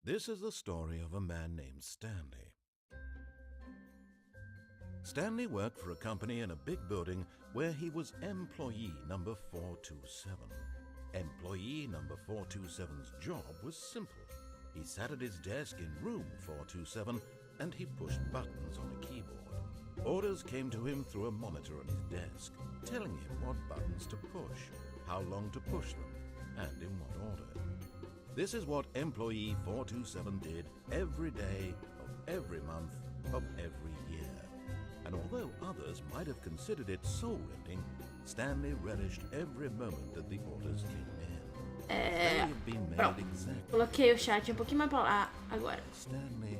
This is the story of a man named Stanley. Stanley worked for a company in a big building where he was employee number 427. Employee number 427's job was simple. He sat at his desk in room 427 and he pushed buttons on a keyboard. Orders came to him through a monitor on his desk, telling him what buttons to push, how long to push them, and in what order. This is what employee 427 did every day of every month of every year. And although others might have considered it soul-rending, Stanley relished every moment that the orders came in. They had been made exactly. Coloquei o chat pouquinho mais pra lá agora. Stanley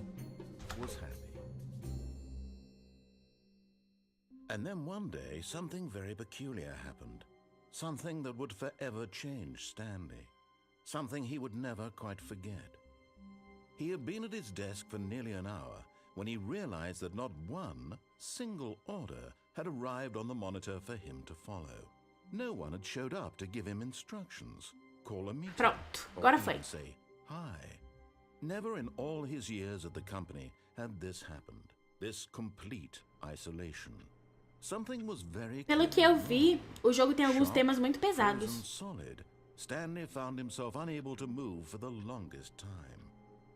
was happy. And then one day, something very peculiar happened. Something that would forever change Stanley. Something he would never quite forget. He had been at his desk for nearly an hour when he realized that not one single order had arrived on the monitor for him to follow. No one had showed up to give him instructions, call a meeting, Pronto, or agora even foi. say hi. Never in all his years at the company had this happened, this complete isolation. Something was very Pelo que eu vi, o jogo tem alguns temas muito pesados. solid. Stanley found himself unable to move for the longest time.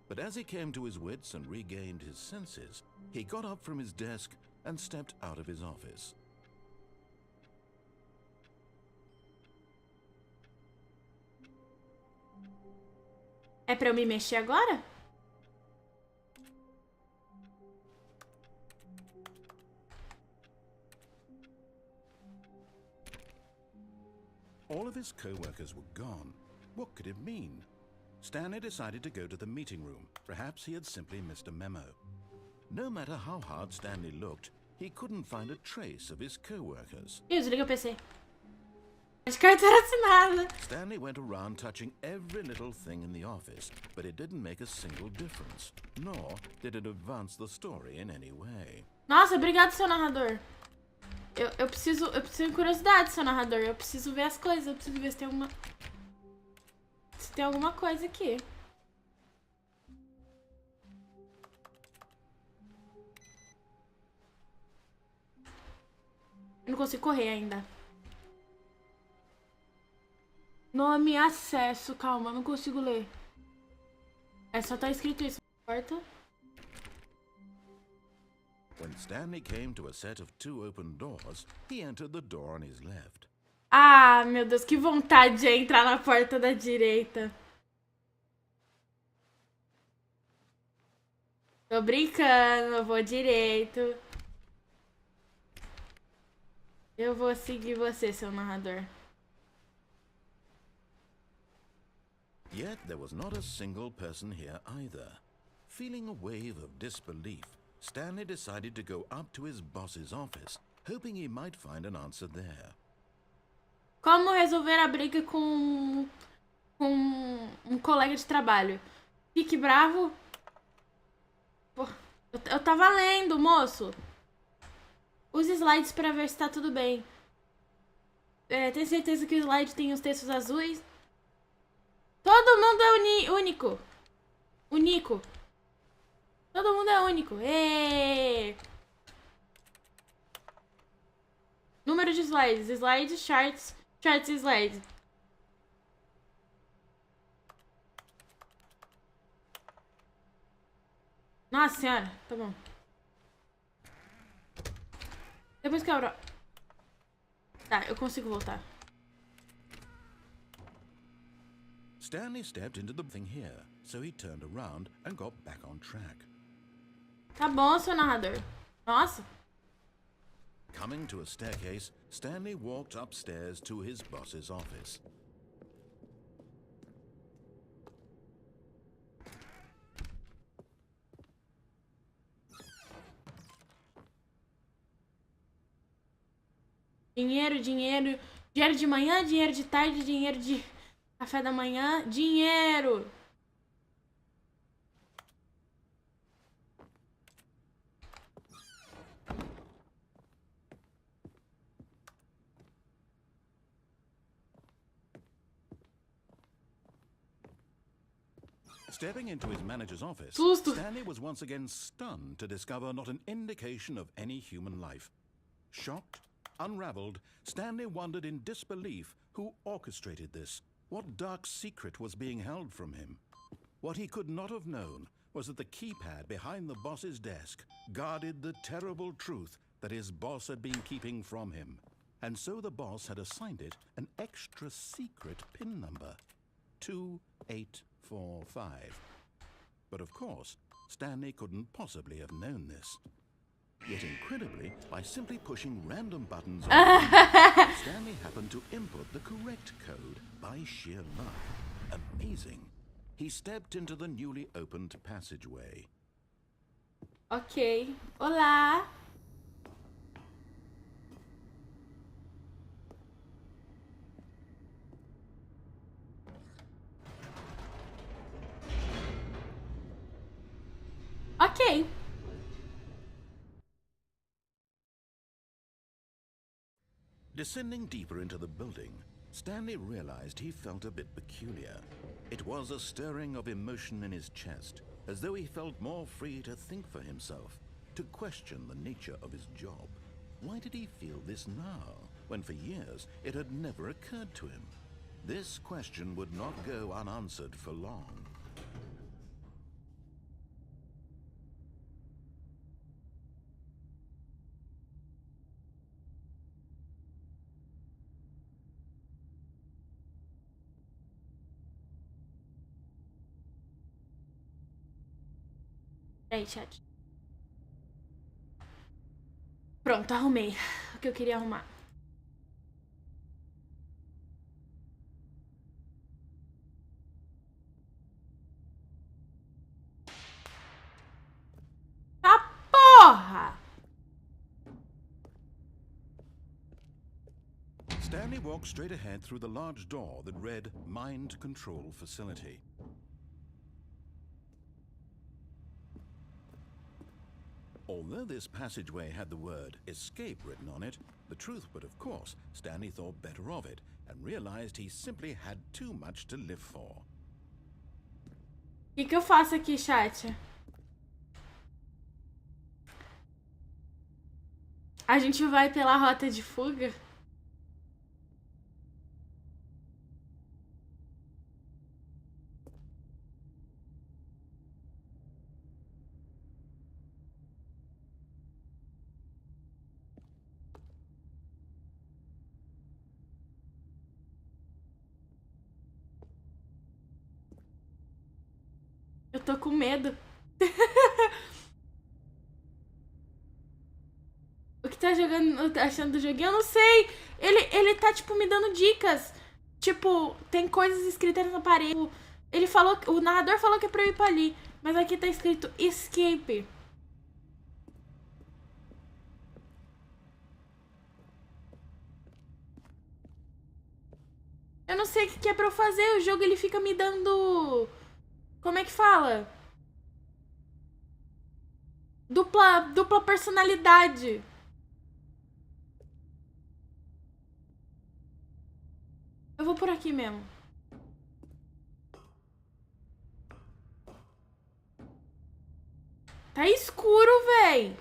But as he came to his wits and regained his senses, he got up from his desk and stepped out of his office. É pra eu me mexer agora? All of his co-workers were gone. What could it mean? Stanley decided to go to the meeting room. Perhaps he had simply missed a memo. No matter how hard Stanley looked, he couldn't find a trace of his co-workers. Ih, desliga o PC. De carteira assinada. Stanley went around touching every little thing in the office, but it didn't make a single difference, nor did it advance the story in any way. Nossa, obrigado, seu narrador. Eu preciso de curiosidade, seu narrador. Eu preciso ver as coisas. Eu preciso ver se tem alguma... Se tem alguma coisa aqui. Eu não consigo correr ainda. Nome, acesso. Calma, eu não consigo ler. É, só tá escrito isso. Porta. When Stanley came to a set of 2 open doors, he entered the door on his left. Ah, meu Deus, que vontade de entrar na porta da direita. Tô brincando, eu vou direito. Eu vou seguir você, seu narrador. Yet there was not a single person here either. Feeling a wave of disbelief, Stanley decided to go up to his boss's office, hoping he might find an answer there. Como resolver a briga com um colega de trabalho? Fique bravo. Pô, eu tava lendo, moço. Use slides pra ver se tá tudo bem. Tem certeza que o slide tem os textos azuis? Todo mundo é único. Único. Todo mundo é único. Êêê! Número de slides. Slides, charts, charts e slides. Nossa senhora. Tá bom. Depois que eu abro... Tá, eu consigo voltar. Stanley stepped into the thing here, so he turned around and got back on track. Tá bom, seu narrador. Nossa. Coming to a staircase, Stanley walked upstairs to his boss's office. Dinheiro, dinheiro. Dinheiro de manhã, dinheiro de tarde, dinheiro de café da manhã. Dinheiro. Stepping into his manager's office, Susto. Stanley was once again stunned to discover not an indication of any human life. Shocked, unraveled, Stanley wondered in disbelief who orchestrated this. What dark secret was being held from him? What he could not have known was that the keypad behind the boss's desk guarded the terrible truth that his boss had been keeping from him. And so the boss had assigned it an extra secret PIN number, 2845. But of course, Stanley couldn't possibly have known this. Yet incredibly, by simply pushing random buttons on Stanley happened to input the correct code by sheer luck. Amazing. He stepped into the newly opened passageway. Ok. Olá. Ok. Descending deeper into the building, Stanley realized he felt a bit peculiar. It was a stirring of emotion in his chest, as though he felt more free to think for himself, to question the nature of his job. Why did he feel this now, when for years it had never occurred to him? This question would not go unanswered for long. Peraí, chat. Pronto, arrumei o que eu queria arrumar. Tá porra! Stanley walked straight ahead through the large door that read Mind Control Facility. Although this passageway had the word escape written on it, the truth would, of course, Stanley thought better of it and realized he simply had too much to live for. O que eu faço aqui, chat? A gente vai pela rota de fuga? Eu tô com medo. O que tá jogando, achando do joguinho? Eu não sei. Ele tá, tipo, me dando dicas. Tipo, tem coisas escritas na parede. Ele falou, o narrador falou que é pra eu ir pra ali. Mas aqui tá escrito escape. Eu não sei o que é pra eu fazer. O jogo, ele fica me dando... Como é que fala? Dupla personalidade. Eu vou por aqui mesmo. Tá escuro, véi.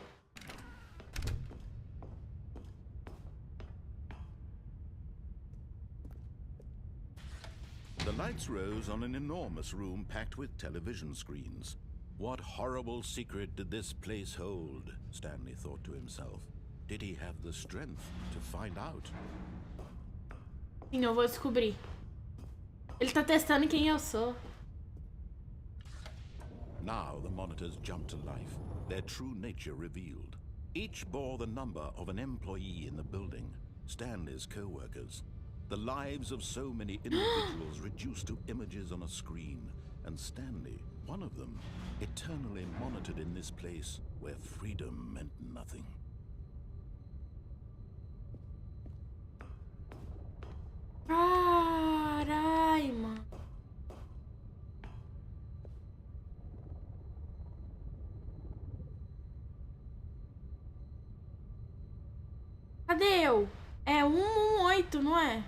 The lights rose on an enormous room packed with television screens. What horrible secret did this place hold? Stanley thought to himself. Did he have the strength to find out? Sim, eu vou descobrir. Ele tá testando quem eu sou. Now the monitors jumped to life, their true nature revealed. Each bore the number of an employee in the building, Stanley's co-workers. The lives of so many individuals reduced to images on a screen, and Stanley, one of them, eternally monitored in this place where freedom meant nothing. Carai, mano. Cadê eu? É 118, não é?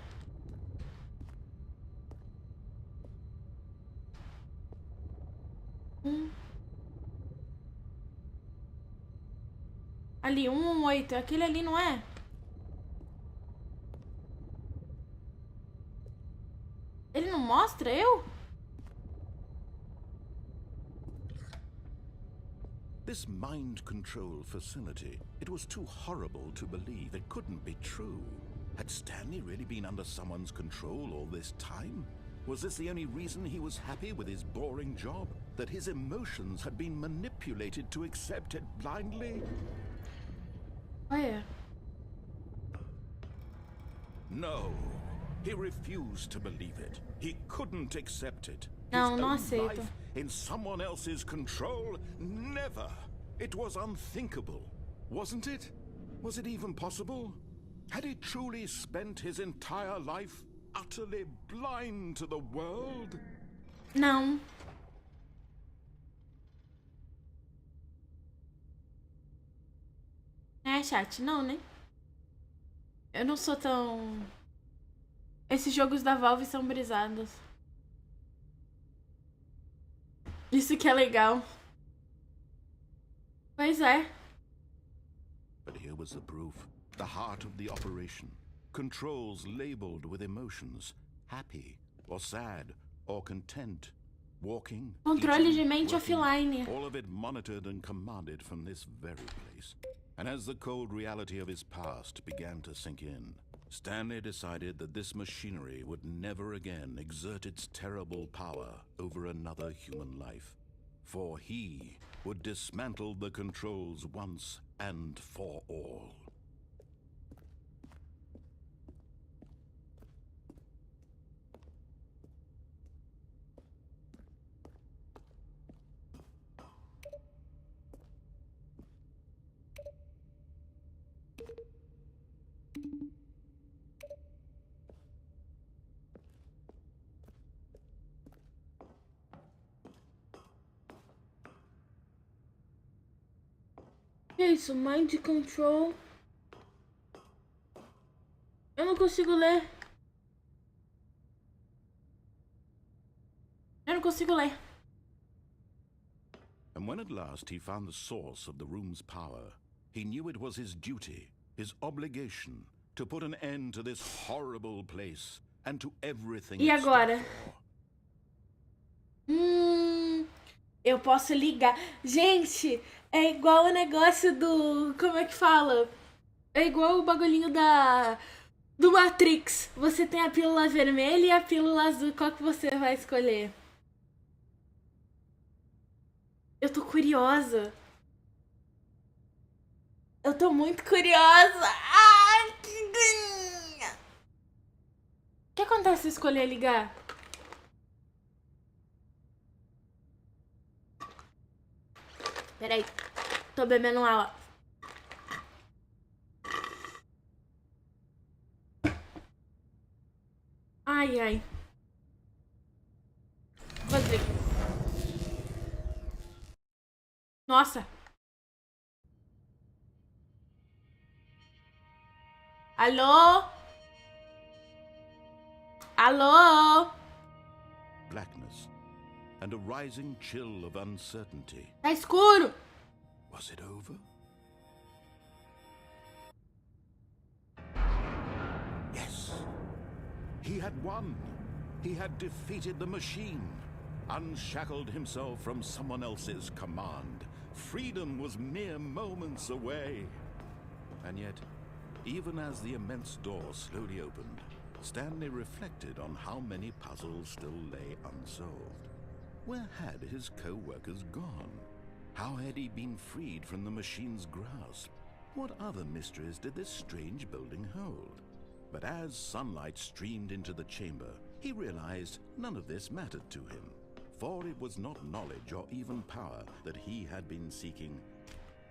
Ali, 118. Aquele ali, não é? Ele não mostra eu? This mind control facility, it was too horrible to believe. It couldn't be true. Had Stanley really been under someone's control all this time? Was this the only reason he was happy with his boring job? That his emotions had been manipulated to accept it blindly? Olha. No. He refused to believe it. He couldn't accept it. Não, His não own aceito. life in someone else's control? Never. It was unthinkable, wasn't it? Was it even possible? Had he truly spent his entire life utterly blind to the world? Não. É, chat, não, né? Eu não sou tão... Esses jogos da Valve são brisados. Isso que é legal. Pois é. But here was the proof. The heart of the operation. Controls labeled with emotions. Happy, or sad, or content. Walking, Controle eating, de mente working, offline. all of it monitored and commanded from this very place. And as the cold reality of his past began to sink in, Stanley decided that this machinery would never again exert its terrible power over another human life. For he would dismantle the controls once and for all. Que isso? Mind control. Eu não consigo ler. Eu não consigo ler. And when at last he found the source of the room's power, he knew it was his duty, his obligation, to put an end to this horrible place and to everything E it stood agora? for. Eu posso ligar. Gente, é igual o negócio do... Como é que fala? É igual o bagulhinho do Matrix. Você tem a pílula vermelha e a pílula azul. Qual que você vai escolher? Eu tô curiosa. Eu tô muito curiosa. Ai, que ganha. O que acontece se escolher ligar? Peraí. Tô bebendo água. Ai, ai. Vou desligar. Nossa. Alô? Alô? Blackness and a rising chill of uncertainty. Tá escuro. Was it over? Yes. He had won. He had defeated the machine, unshackled himself from someone else's command. Freedom was mere moments away. And yet, even as the immense door slowly opened, Stanley reflected on how many puzzles still lay unsolved. Where had his co-workers gone? How had he been freed from the machine's grasp? What other mysteries did this strange building hold? But as sunlight streamed into the chamber, he realized none of this mattered to him. For it was not knowledge or even power that he had been seeking,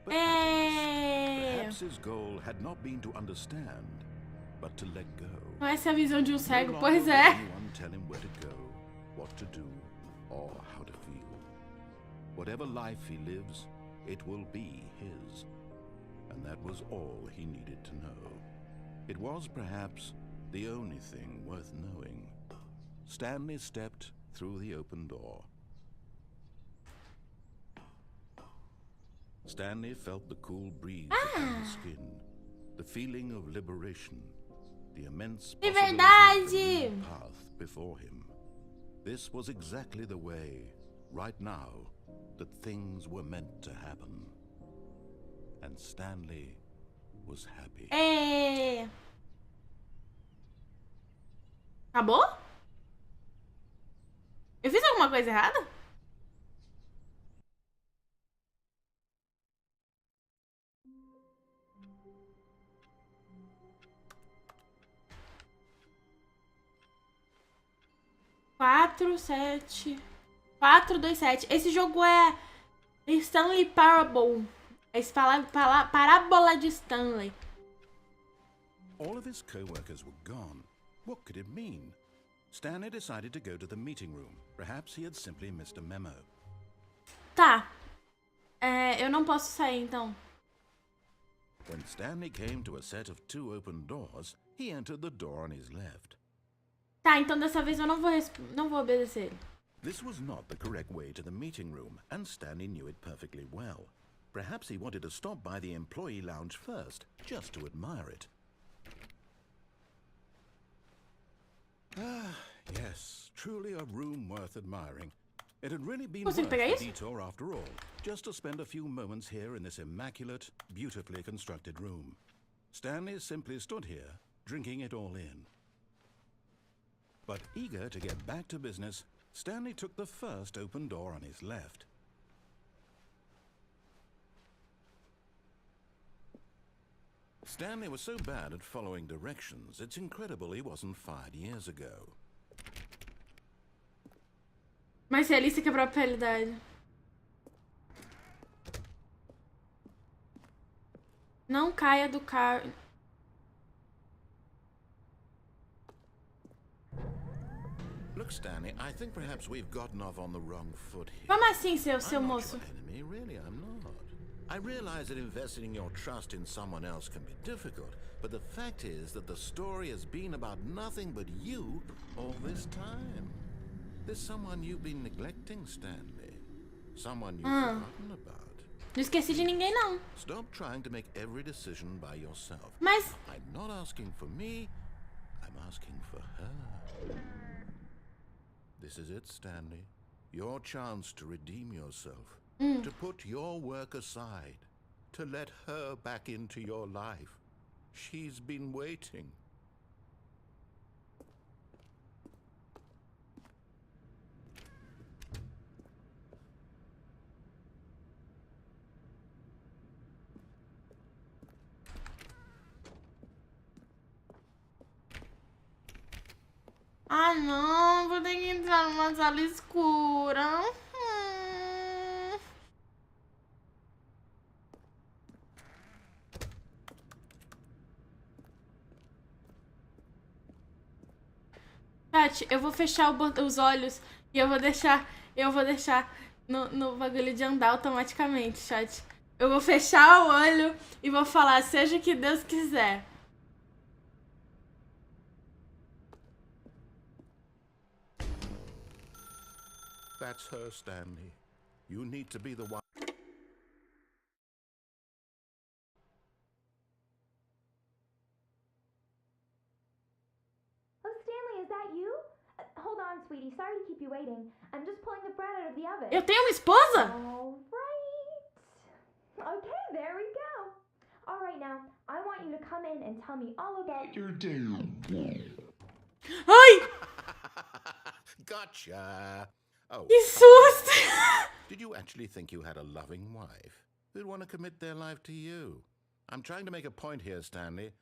but happiness. Perhaps his goal had not been to understand, but to let go. Essa é a visão de um cego, No pois longer é. would anyone tell him where to go, what to do, or how to feel. Whatever life he lives, it will be his. And that was all he needed to know. It was perhaps the only thing worth knowing. Stanley stepped through the open door. Stanley felt the cool breeze upon his skin, the feeling of liberation, the immense possibility of a new path before him. This was exactly the way, right now, that things were meant to happen. And Stanley was happy. É... Acabou? Eu fiz alguma coisa errada? Quatro, 7... 4, 2, 7. Esse jogo é Stanley Parable. É parábola de Stanley. All of his co-workers were gone. What could it mean? Stanley decided to go to the meeting room. Perhaps he had simply missed a memo. Tá. Eu não posso sair, então. When Stanley came to a set of 2 open doors, he entered the door on his left. Tá, então dessa vez eu não vou obedecer ele. This was not the correct way to the meeting room, and Stanley knew it perfectly well. Perhaps he wanted to stop by the employee lounge first, just to admire it. Ah, yes, truly a room worth admiring. It had really been worth the detour after all, just to spend a few moments here in this immaculate, beautifully constructed room. Stanley simply stood here, drinking it all in. But eager to get back to business, Stanley took the first open door on his left. Stanley was so bad at following directions, it's incredible he wasn't fired years ago. Mas realista que a própria realidade. Não caia do carro. Look, Stanley, I think perhaps we've gotten off on the wrong foot here. Como assim, seu moço? I'm not your enemy, really, I'm not. I realize that investing your trust in someone else can be difficult, but the fact is that the story has been about nothing but you all this time. There's someone you've been neglecting, Stanley. Someone you've forgotten about. Não esqueci de ninguém, não. Stop trying to make every decision by yourself. Mas... I'm not asking for me, I'm asking for her. This is it, Stanley. Your chance to redeem yourself. To put your work aside. To let her back into your life. She's been waiting. Ah, não, vou ter que entrar numa sala escura. Chat, eu vou fechar os olhos e eu vou deixar no bagulho de andar automaticamente, chat. Eu vou fechar o olho e vou falar, seja o que Deus quiser. That's her, Stanley. You need to be the one. Oh, Stanley, is that you? Hold on, sweetie. Sorry to keep you waiting. I'm just pulling the bread out of the oven. Eu tenho uma esposa? All right. Okay, there we go. All right, now, I want you to come in and tell me all about your day. Ai! Gotcha. Oh, Que susto! did you actually think you had a loving wife who'd want to commit their life to you? I'm trying to make a point here, Stanley.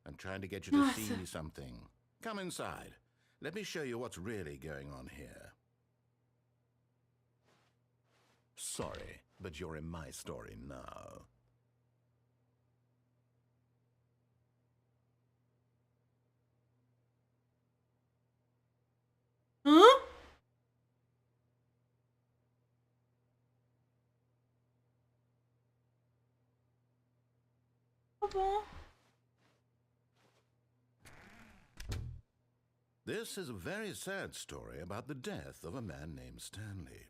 I'm trying to get you to see something. Come inside. Let me show you what's really going on here. Sorry, but you're in my story now. Hã? Tá bom. This is a very sad story about the death of a man named Stanley.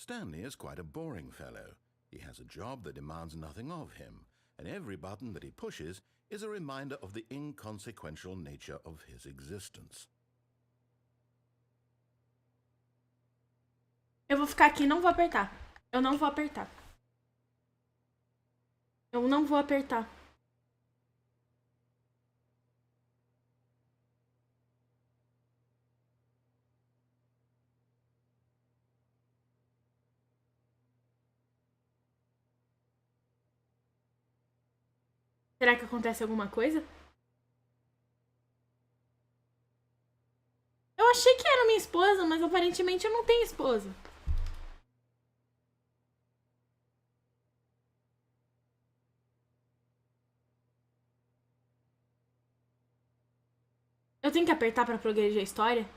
Stanley is quite a boring fellow. He has a job that demands nothing of him, and every button that he pushes is a reminder of the inconsequential nature of his existence. Eu vou ficar aqui, não vou apertar. Eu não vou apertar. Eu não vou apertar. Será que acontece alguma coisa? Eu achei que era minha esposa, mas aparentemente eu não tenho esposa. Eu tenho que apertar pra progredir a história?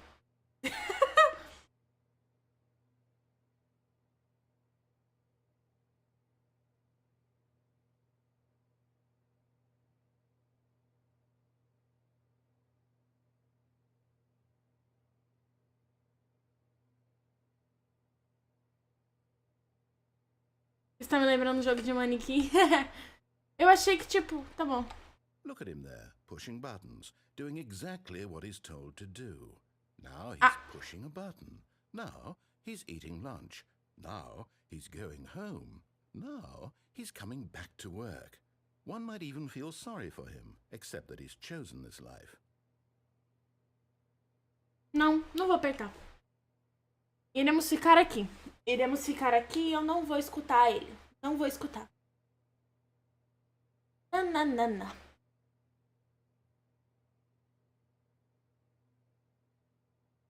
Você tá me lembrando do jogo de manequim? Eu achei que, tipo, tá bom. Look at him there, pushing buttons, doing exactly what he's told to do. Now he's pushing a button. Now he's eating lunch. Now he's going home. Now he's coming back to work. One might even feel sorry for him, except that he's chosen this life. Não vou apertar. Iremos ficar aqui. Iremos ficar aqui e eu não vou escutar ele. Não vou escutar. Nananana.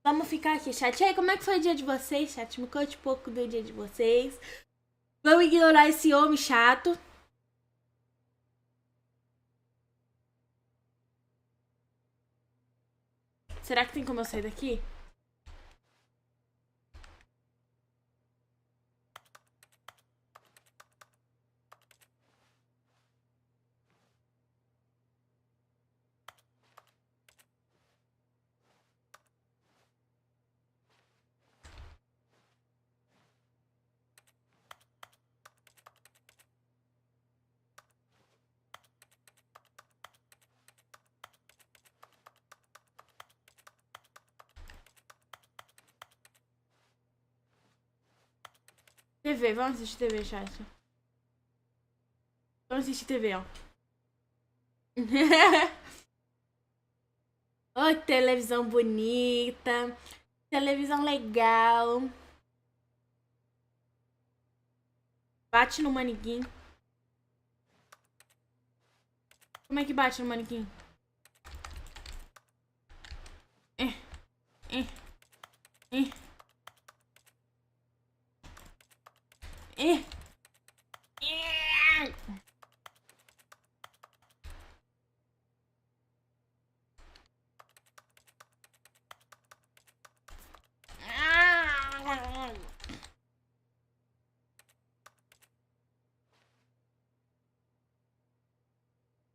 Vamos ficar aqui, chat. E aí, como é que foi o dia de vocês, chat? Me conte um pouco do dia de vocês. Vamos ignorar esse homem chato. Será que tem como eu sair daqui? TV, vamos assistir TV, chat. Vamos assistir TV, ó. Oi, televisão bonita. Televisão legal. Bate no manequim. Como é que bate no manequim?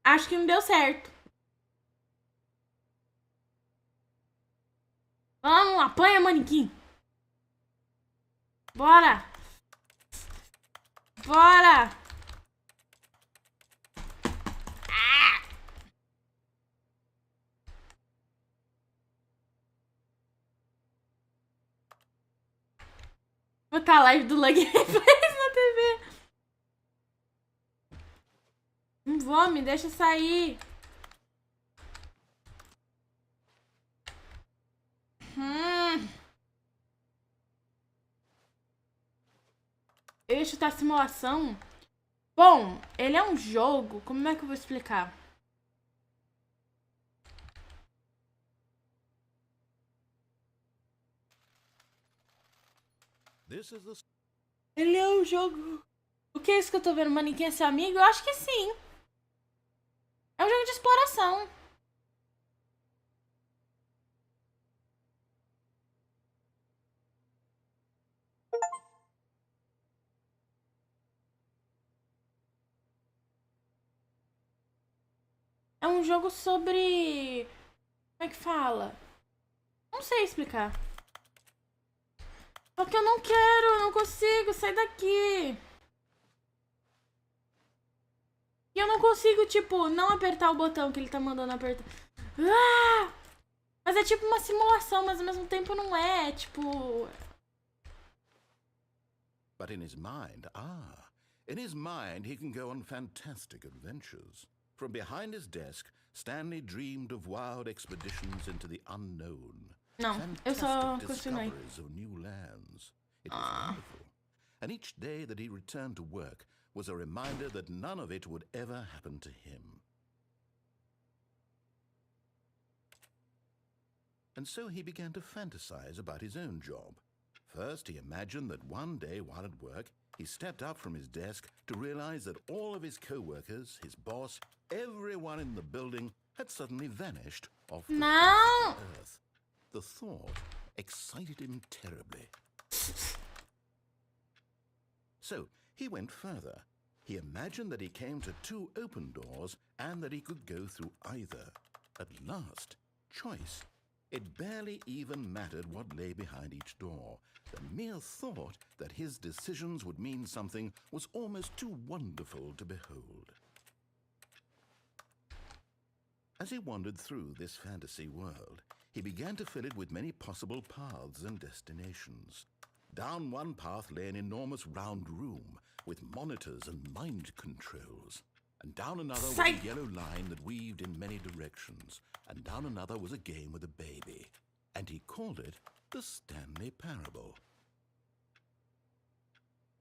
Acho que não deu certo. Vamos, apanha, manequim. Bora. Bora. Vou botar a live do Lug Replays na TV. Não vou, me deixa sair. Eu ia chutar simulação. Bom, ele é um jogo. Como é que eu vou explicar? Ele é um jogo. O que é isso que eu tô vendo? Manequim é seu amigo? Eu acho que sim. É um jogo de exploração. É um jogo sobre... Como é que fala? Não sei explicar. Só que eu não quero, eu não consigo, sai daqui. E eu não consigo, tipo, não apertar o botão que ele tá mandando apertar. Ah! Mas é tipo uma simulação, mas ao mesmo tempo não é, tipo... But in his mind he can go on fantastic adventures. From behind his desk, Stanley dreamed of wild expeditions into the unknown. Não, eu só continuei. Discoveries of new lands. It was wonderful. And each day that he returned to work was a reminder that none of it would ever happen to him. And so he began to fantasize about his own job. First, he imagined that one day while at work, he stepped up from his desk to realize that all of his co-workers, his boss, everyone in the building had suddenly vanished off the face of the earth. The thought excited him terribly. So he went further. He imagined that he came to 2 open doors and that he could go through either. At last, choice. It barely even mattered what lay behind each door. The mere thought that his decisions would mean something was almost too wonderful to behold. As he wandered through this fantasy world, he began to fill it with many possible paths and destinations. Down one path lay an enormous round room with monitors and mind controls. And down another was a yellow line that weaved in many directions. And down another was a game with a baby. And he called it the Stanley Parable.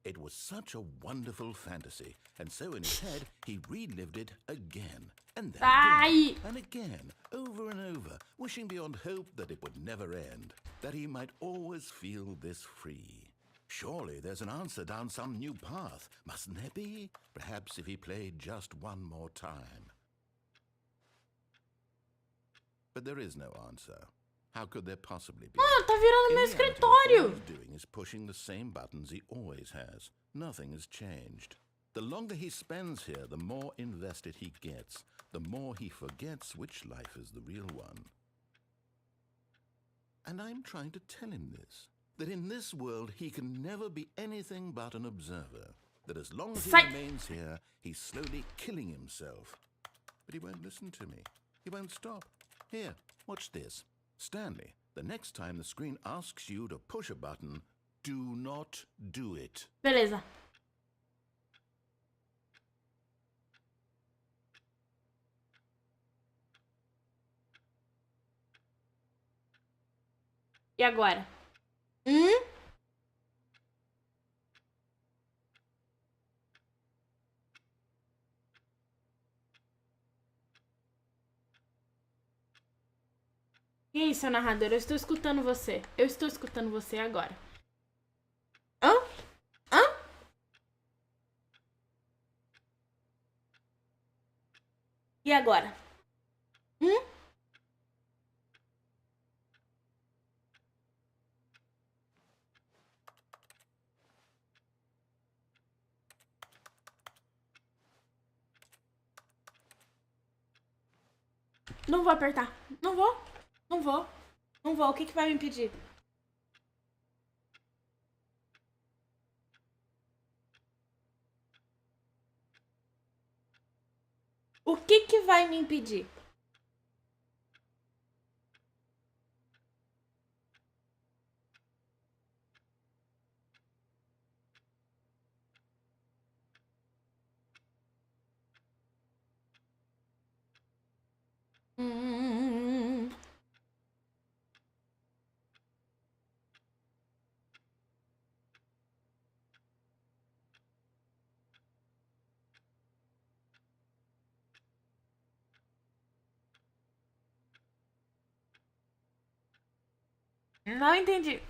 It was such a wonderful fantasy, and so in his head he relived it again, and then again, and again, over and over, wishing beyond hope that it would never end, that he might always feel this free. Surely there's an answer down some new path, mustn't there be? Perhaps if he played just one more time. But there is no answer. How could there possibly be? Ah, tá virando meu escritório. All he's doing is pushing the same buttons he always has. Nothing has changed. The longer he spends here, the more invested he gets, the more he forgets which life is the real one. And I'm trying to tell him this, that in this world he can never be anything but an observer, that as long as he remains here, he's slowly killing himself. But he won't listen to me. He won't stop. Here, watch this. Stanley, the next time the screen asks you to push a button, do not do it. Beleza. E agora? Que isso, narrador? Eu estou escutando você. Eu estou escutando você agora. Hã? Hã? E agora? Não vou apertar. Não vou. Não vou. Não vou. O que vai me impedir? O que vai me impedir? Não entendi.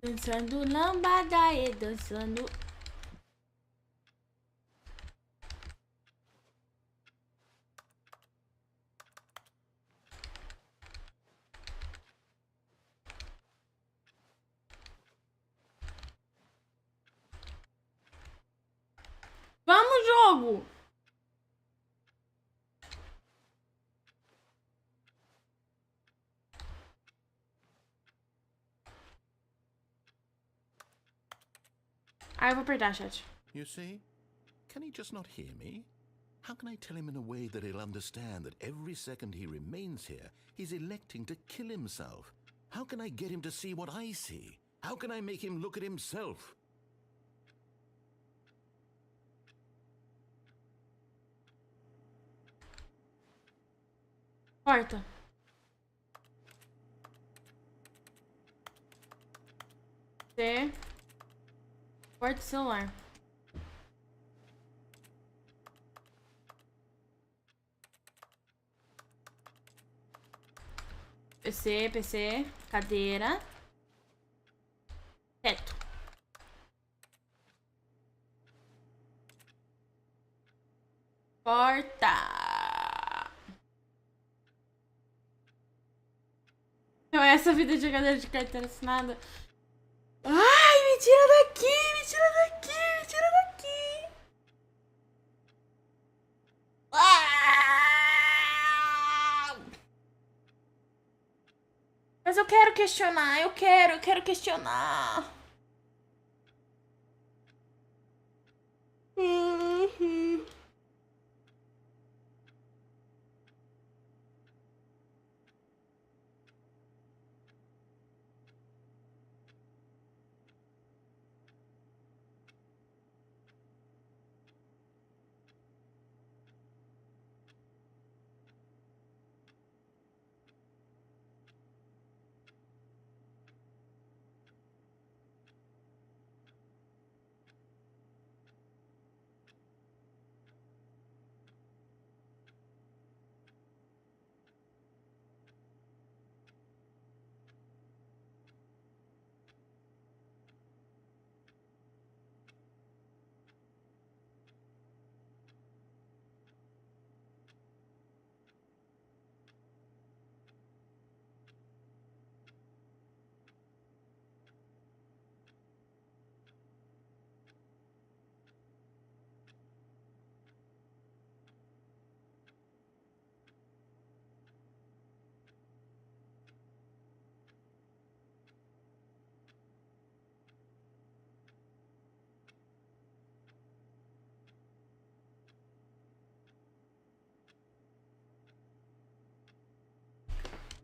Dançando lambada e dançando. Vamos, jogo! Ah, eu vou apertar, chat. You see? Can he just not hear me? How can I tell him in a way that he'll understand that every second he remains here, he's electing to kill himself? How can I get him to see what I see? How can I make him look at himself? Porta. C. Porta do celular. PC, cadeira. Teto. Porta. Então essa vida de jogador de carteira assinada. Ai, me tira daqui, me tira daqui, me tira daqui. Ah! Mas eu quero questionar, eu quero questionar.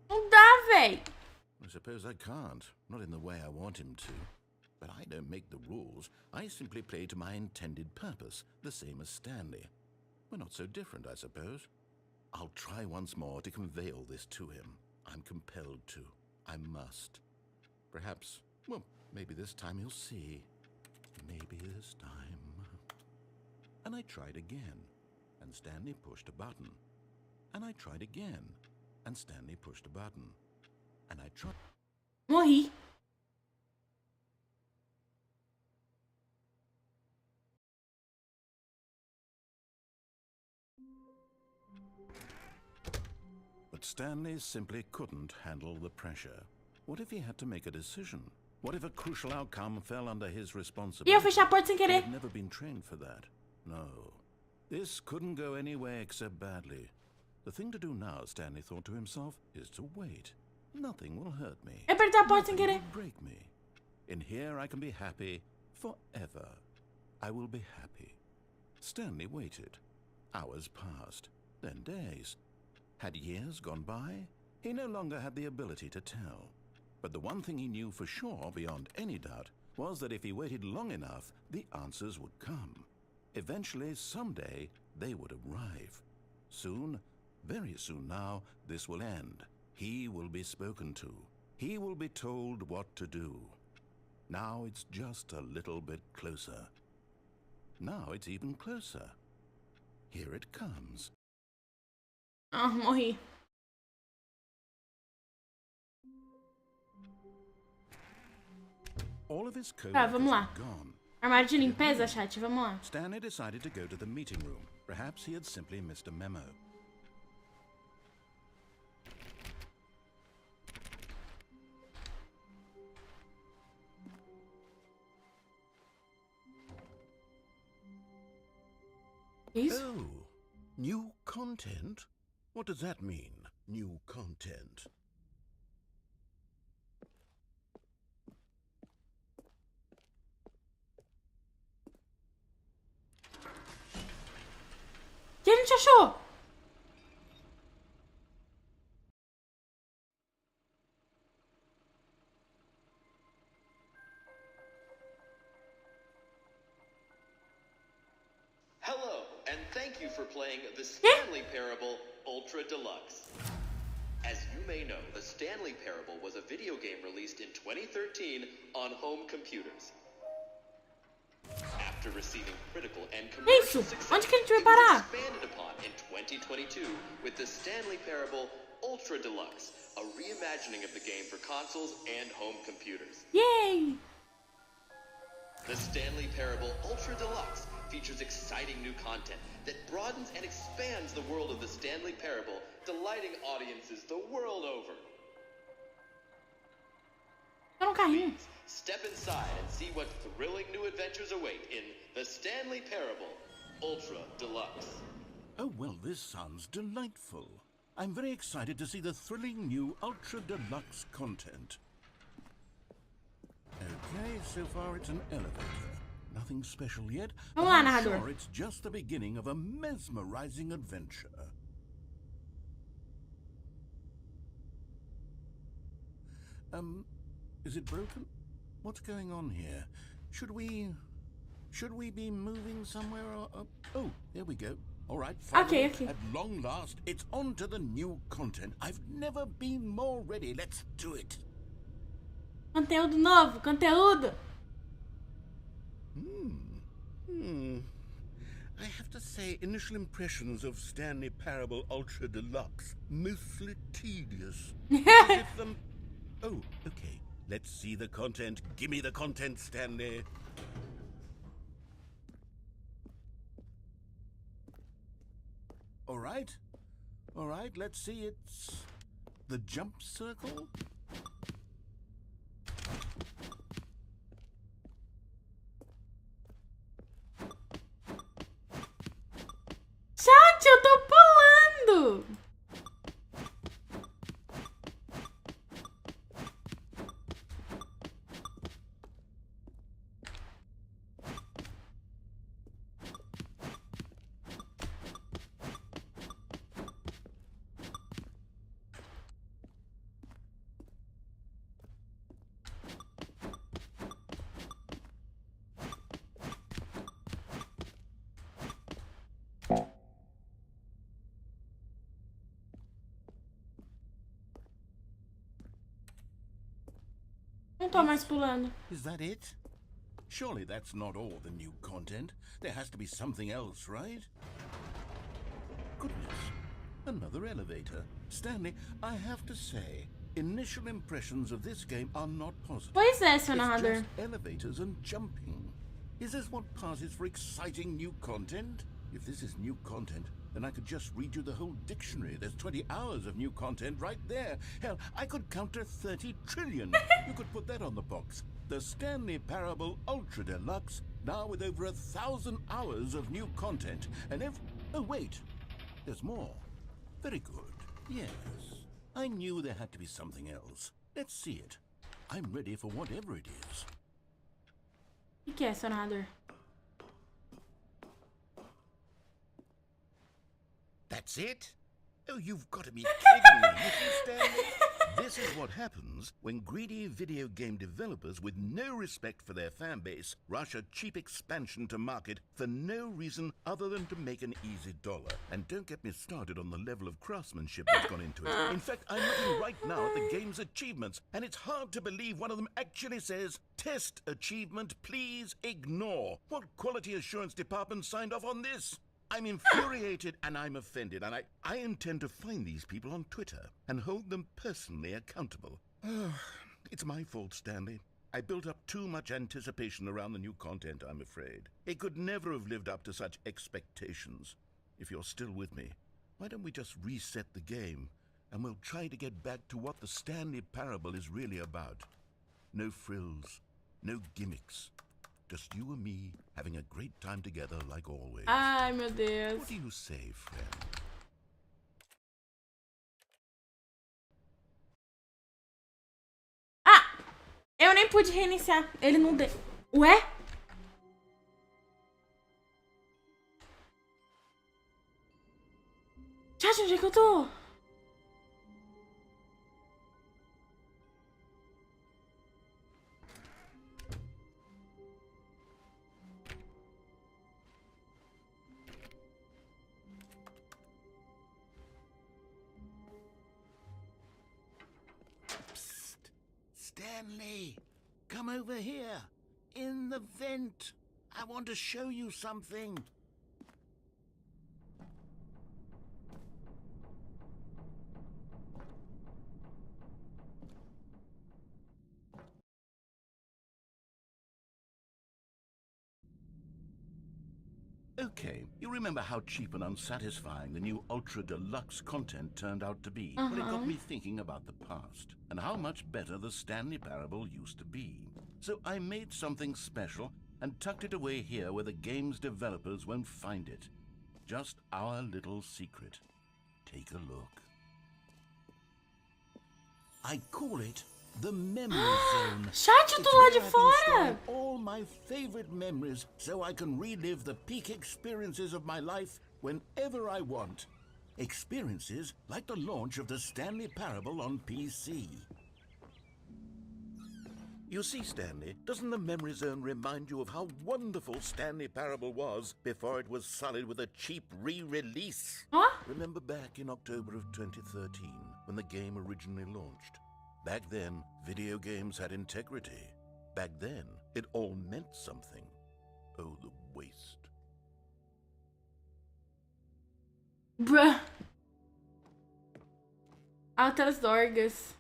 Não dá, véi. I suppose I can't, not in the way I want him to. But I don't make the rules. I simply play to my intended purpose, the same as Stanley. We're not so different, I suppose. I'll try once more to convey all this to him. I'm compelled to. I must. Perhaps, well, maybe this time he'll see. Maybe this time. And I tried again, and Stanley pushed a button. And I tried again, and Stanley pushed a button. And I tried... Morri. But Stanley simply couldn't handle the pressure. What if he had to make a decision? What if a crucial outcome fell under his E responsibility? eu fechei a porta sem He querer. had never been trained for that. No. This couldn't go anywhere except badly. The thing to do now, Stanley thought to himself, is to wait. Nothing will hurt me. Eu apertei a porta sem Nothing querer. will break me. In here I can be happy forever. I will be happy. Stanley waited. Hours passed, then days. Had years gone by? He no longer had the ability to tell. But the one thing he knew for sure, beyond any doubt, was that if he waited long enough, the answers would come. Eventually, someday, they would arrive. Soon, very soon now, this will end. He will be spoken to. He will be told what to do. Now it's just a little bit closer. Now it's even closer. Here it comes. Ah, morri. All of his Tá, vamos lá. coworkers were gone. Armário de limpeza, chat, vamos lá. Stanley decided to go to the meeting room. Perhaps he had simply missed a memo. Isso? Oh, new content? What does that mean, new content? O que a gente achou? Hello, and thank you for playing the Stanley Parable Ultra Deluxe. As you may know, the Stanley Parable was a video game released in 2013 on home computers. After receiving critical and commercial Isso? success, Onde que a gente vai it was parar? expanded upon in 2022 with the Stanley Parable Ultra Deluxe, a reimagining of the game for consoles and home computers. Yay! The Stanley Parable Ultra Deluxe features exciting new content that broadens and expands the world of the Stanley Parable, delighting audiences the world over. Tá no carrinho. Please step inside and see what thrilling new adventures await in the Stanley Parable Ultra Deluxe. Oh, well, this sounds delightful. I'm very excited to see the thrilling new Ultra Deluxe content. Okay, so far it's an elevator. Nothing special yet, but Vamos lá, I'm narrador. sure it's just the beginning of a mesmerizing adventure. Is it broken? What's going on here? Should we be moving somewhere or... oh, there we go. All right, finally, Okay. at long last, it's on to the new content. I've never been more ready. Let's do it. Conteúdo novo, conteúdo. I have to say, initial impressions of Stanley Parable Ultra Deluxe, mostly tedious. As if them... Oh, okay. Let's see the content. Give me the content, Stanley. All right, let's see. It's the jump circle. Chat, eu tô pulando. Não tô mais pulando. Is that it? Surely that's not all the new content. There has to be something else, right? Goodness, another elevator. Stanley, I have to say, initial impressions of this game are not positive. Pois é, seu It's narrador. just elevators and jumping. Is this what passes for exciting new content? If this is new content, then I could just read you the whole dictionary. There's 20 hours of new content right there. Hell, I could count to 30 trillion. You could put that on the box. The Stanley Parable Ultra Deluxe, now with over 1,000 hours of new content. And oh, wait. There's more. Very good. Yes. I knew there had to be something else. Let's see it. I'm ready for whatever it is. O que é, seu narrador? That's it? Oh, you've got to be kidding me, Mrs. Stanley. This is what happens when greedy video game developers with no respect for their fan base rush a cheap expansion to market for no reason other than to make an easy dollar. And don't get me started on the level of craftsmanship that's gone into it. In fact, I'm looking right now at the game's achievements, and it's hard to believe one of them actually says, "Test achievement, please ignore." What quality assurance department signed off on this? I'm infuriated and I'm offended, and I intend to find these people on Twitter and hold them personally accountable. It's my fault, Stanley. I built up too much anticipation around the new content, I'm afraid. It could never have lived up to such expectations. If you're still with me, why don't we just reset the game, and we'll try to get back to what the Stanley Parable is really about. No frills, no gimmicks. Just you and me having a great time together like always. Ai, meu Deus. What do you say, friend? Ah! Eu nem pude reiniciar. Ele não deu. Ué? Chat, onde é que eu tô? Stanley, come over here. In the vent. I want to show you something. Okay, you remember how cheap and unsatisfying the new Ultra Deluxe content turned out to be? Well, it got me thinking about the past, and how much better the Stanley Parable used to be. So I made something special and tucked it away here where the game's developers won't find it. Just our little secret. Take a look. I call it the Memory Zone. Chat, eu tô lá de fora. All my favorite memories so I can relive the peak experiences of my life whenever I want. Experiences like the launch of the Stanley Parable on PC. You see, Stanley, doesn't the Memory Zone remind you of how wonderful Stanley Parable was before it was sullied with a cheap re-release? Huh? Remember back in October of 2013 when the game originally launched? Back then, video games had integrity. Back then, it all meant something. Oh, the waste. Bruh. Altas dorgas.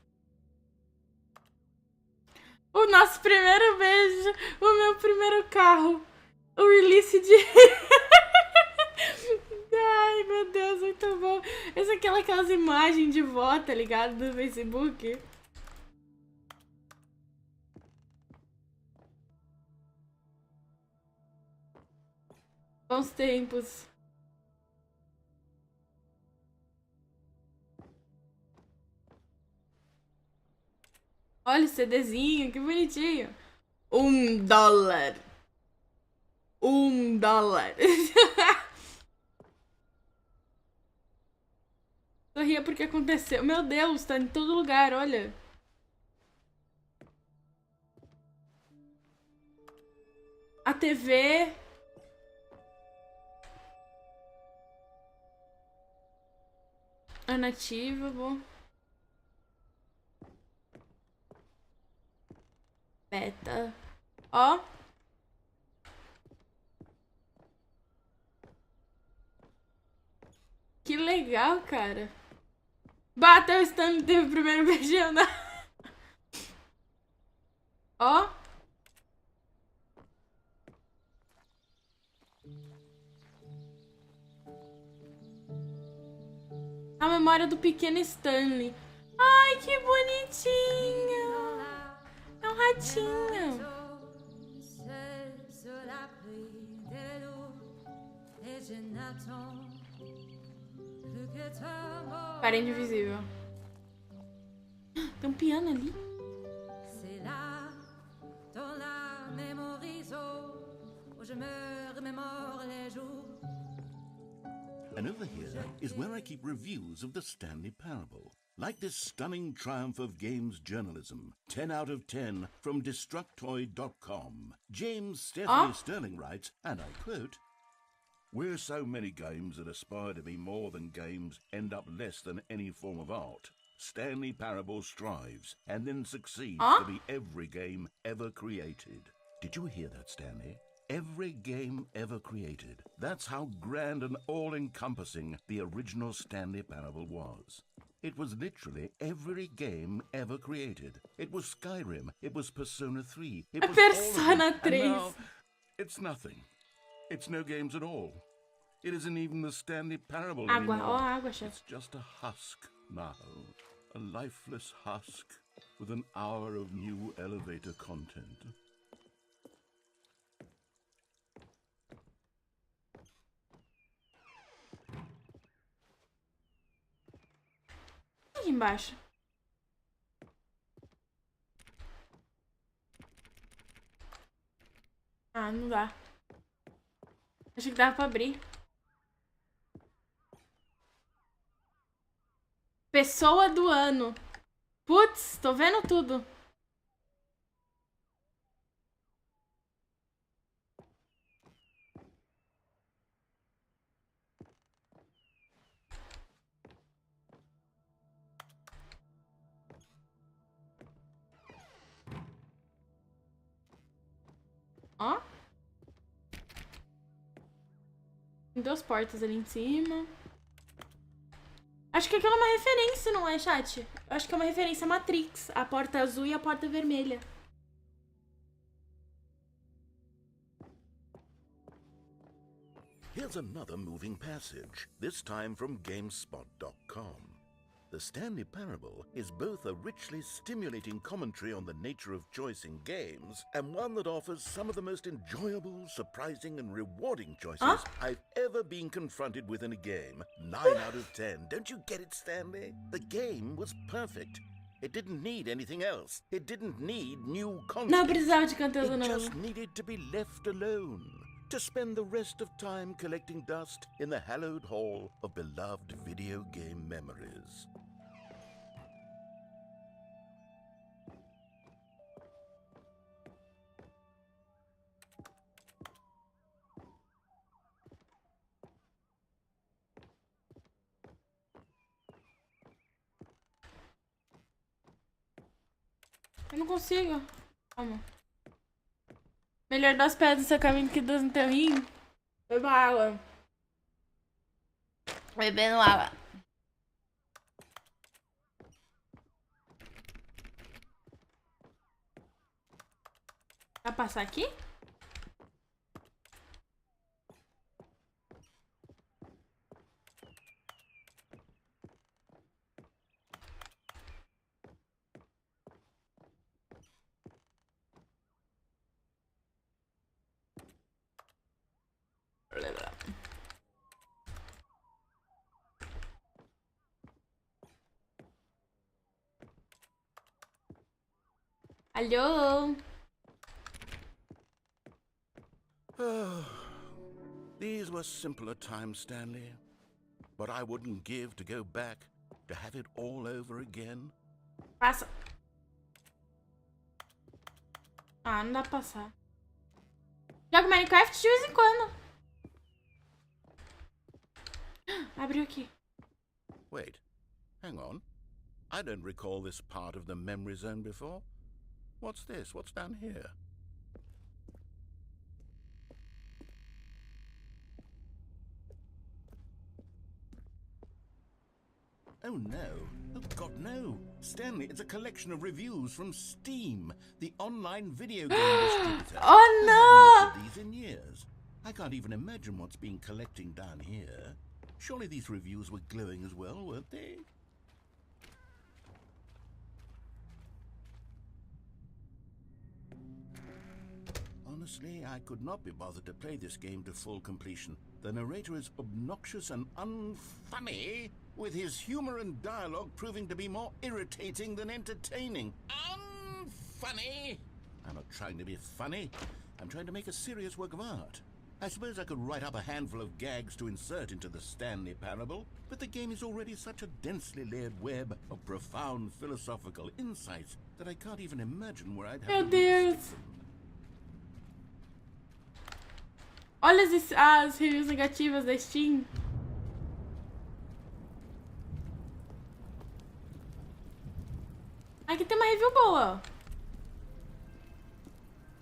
O nosso primeiro beijo. O meu primeiro carro. O release de... Ai, meu Deus, muito bom. Essa é aquelas imagens de vó, tá ligado? Do Facebook. Bons tempos. Olha o CDzinho, que bonitinho. $1. $1. Sorria porque aconteceu. Meu Deus, tá em todo lugar, olha. A TV. É nativa, bom. Beta. Ó. Que legal, cara. Bateu o Stanley, teve o primeiro beijão, né? Ó. A memória do pequeno Stanley. Ai, que bonitinho. É um ratinho. Parede invisível. Tem um piano ali. And over here is where I keep reviews of the Stanley Parable. Like this stunning triumph of games journalism, 10 out of 10 from Destructoid.com. James Stephanie Sterling writes, and I quote, "Where so many games that aspire to be more than games end up less than any form of art, Stanley Parable strives and then succeeds to be every game ever created." Did you hear that, Stanley? Every game ever created. That's how grand and all-encompassing the original Stanley Parable was. It was literally every game ever created. It was Skyrim. It was Persona 3. It was Persona 3. And now, it's nothing. It's no games at all. It isn't even the Stanley Parable anymore. Água, chefe. It's just a husk now. A lifeless husk with an hour of new elevator content. Aqui embaixo. Ah, não dá. Achei que dava pra abrir. Pessoa do ano. Putz, tô vendo tudo. Ó. Tem 2 portas ali em cima. Acho que aquilo é uma referência, não é, chat? Eu acho que é uma referência a Matrix. A porta azul e a porta vermelha. Here's another moving passage, this time from GameSpot.com. The Stanley Parable is both a richly stimulating commentary on the nature of choice in games and one that offers some of the most enjoyable, surprising, and rewarding choices I've ever been confronted with in a game. 9 out of 10. Don't you get it, Stanley? The game was perfect. It didn't need anything else. It didn't need new content. Não precisava de conteúdo It novo. just needed to be left alone. To spend the rest of time collecting dust in the hallowed hall of beloved video game memories. Eu não consigo. Calma. Melhor 2 pedras no seu caminho que 2 no teu rim. Beba água. Bebendo água. Vai passar aqui? Alô? These were simpler times, Stanley. But I wouldn't give to go back, to have it all over again. Passa. Ah, não dá pra passar. Jogo Minecraft de vez em quando. Abriu aqui. Wait, hang on. I don't recall this part of the memory zone before. What's this? What's down here? Oh no. Oh God, no. Stanley, it's a collection of reviews from Steam, the online video game distributor. Oh no! I haven't looked at these in years. I can't even imagine what's been collecting down here. Surely these reviews were glowing as well, weren't they? Honestly, I could not be bothered to play this game to full completion. The narrator is obnoxious and unfunny, with his humor and dialogue proving to be more irritating than entertaining. Unfunny! I'm not trying to be funny. I'm trying to make a serious work of art. I suppose I could write up a handful of gags to insert into the Stanley Parable, but the game is already such a densely layered web of profound philosophical insights that I can't even imagine where I'd have Meu to Deus! stick them. Olha as reviews negativas da Steam. Aqui tem uma review boa.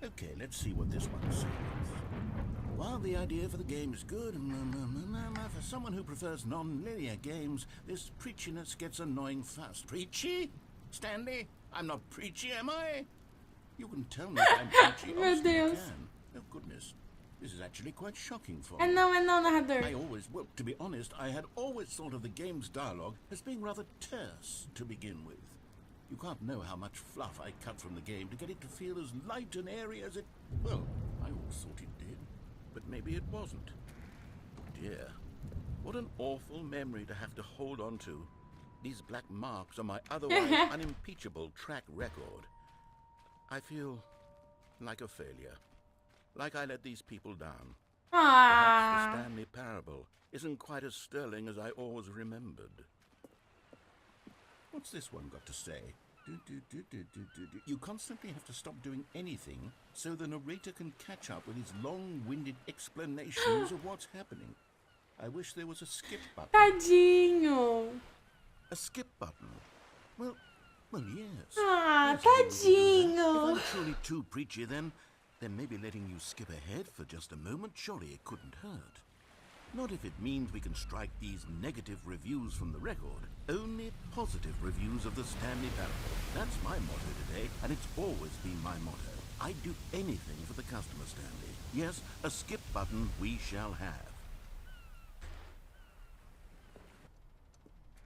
Okay, let's see what this one says. while the idea for the game is good, for someone who prefers non-linear games, this preachiness gets annoying fast. Preachy? Stanley? I'm not preachy, am I? You can tell me if I'm preachy. Meu Honestly, you Deus. can. Oh, goodness. This is actually quite shocking for É me. não, narrador. Well, to be honest, I had always thought of the game's dialogue as being rather terse to begin with. You can't know how much fluff I cut from the game to get it to feel as light and airy as it... Well, I always thought it did, but maybe it wasn't. Dear, what an awful memory to have to hold on to. These black marks on my otherwise unimpeachable track record. I feel like a failure. Like I let these people down. Perhaps the Stanley Parable isn't quite as sterling as I always remembered. What's this one got to say? You constantly have to stop doing anything so the narrator can catch up with his long-winded explanations of what's happening. I wish there was a skip button. Tadinho. A skip button? Well, yes. Ah, Yes, I will do that. tadinho. If I'm truly too preachy, then maybe letting you skip ahead for just a moment, surely it couldn't hurt. Not if it means we can strike these negative reviews from the record. Only positive reviews of the Stanley Parable. That's my motto today, and it's always been my motto. I'd do anything for the customer, Stanley. Yes, a skip button we shall have.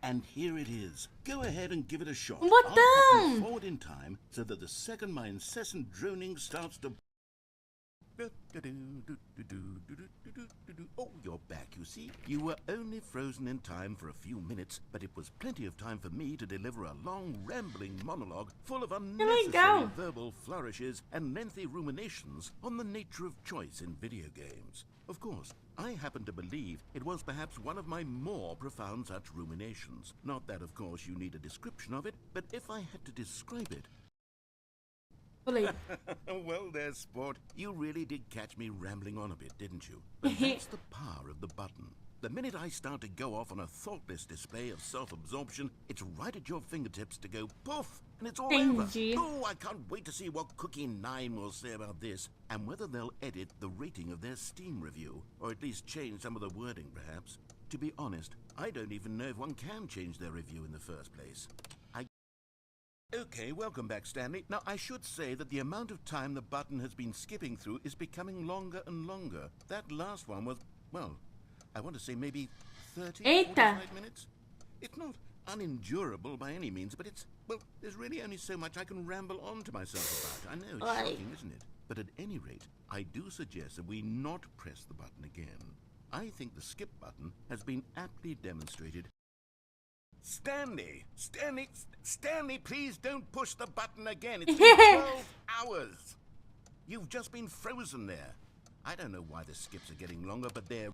And here it is. Go ahead and give it a shot. Um I'll pop botão. you forward in time so that the second my incessant droning starts to... Oh, you're back, you see. You were only frozen in time for a few minutes, but it was plenty of time for me to deliver a long, rambling monologue full of unnecessary verbal flourishes and lengthy ruminations on the nature of choice in video games. Of course, I happen to believe it was perhaps one of my more profound such ruminations. Not that, of course, you need a description of it, but if I had to describe it... Well there, sport. You really did catch me rambling on a bit, didn't you? But that's the power of the button. The minute I start to go off on a thoughtless display of self-absorption, it's right at your fingertips to go poof, and it's all over. Oh, I can't wait to see what Cookie9 will say about this, and whether they'll edit the rating of their Steam review, or at least change some of the wording, perhaps. To be honest, I don't even know if one can change their review in the first place. Okay, welcome back, Stanley. Now, I should say that the amount of time the button has been skipping through is becoming longer and longer. That last one was, well, I want to say maybe 30, 45 minutes. It's not unendurable by any means, but it's, well, there's really only so much I can ramble on to myself about. I know, it's shocking, isn't it? But at any rate, I do suggest that we not press the button again. I think the skip button has been aptly demonstrated. Stanley, please don't push the button again. It's been 12 hours. You've just been frozen there. I don't know why the skips are getting longer, but they're...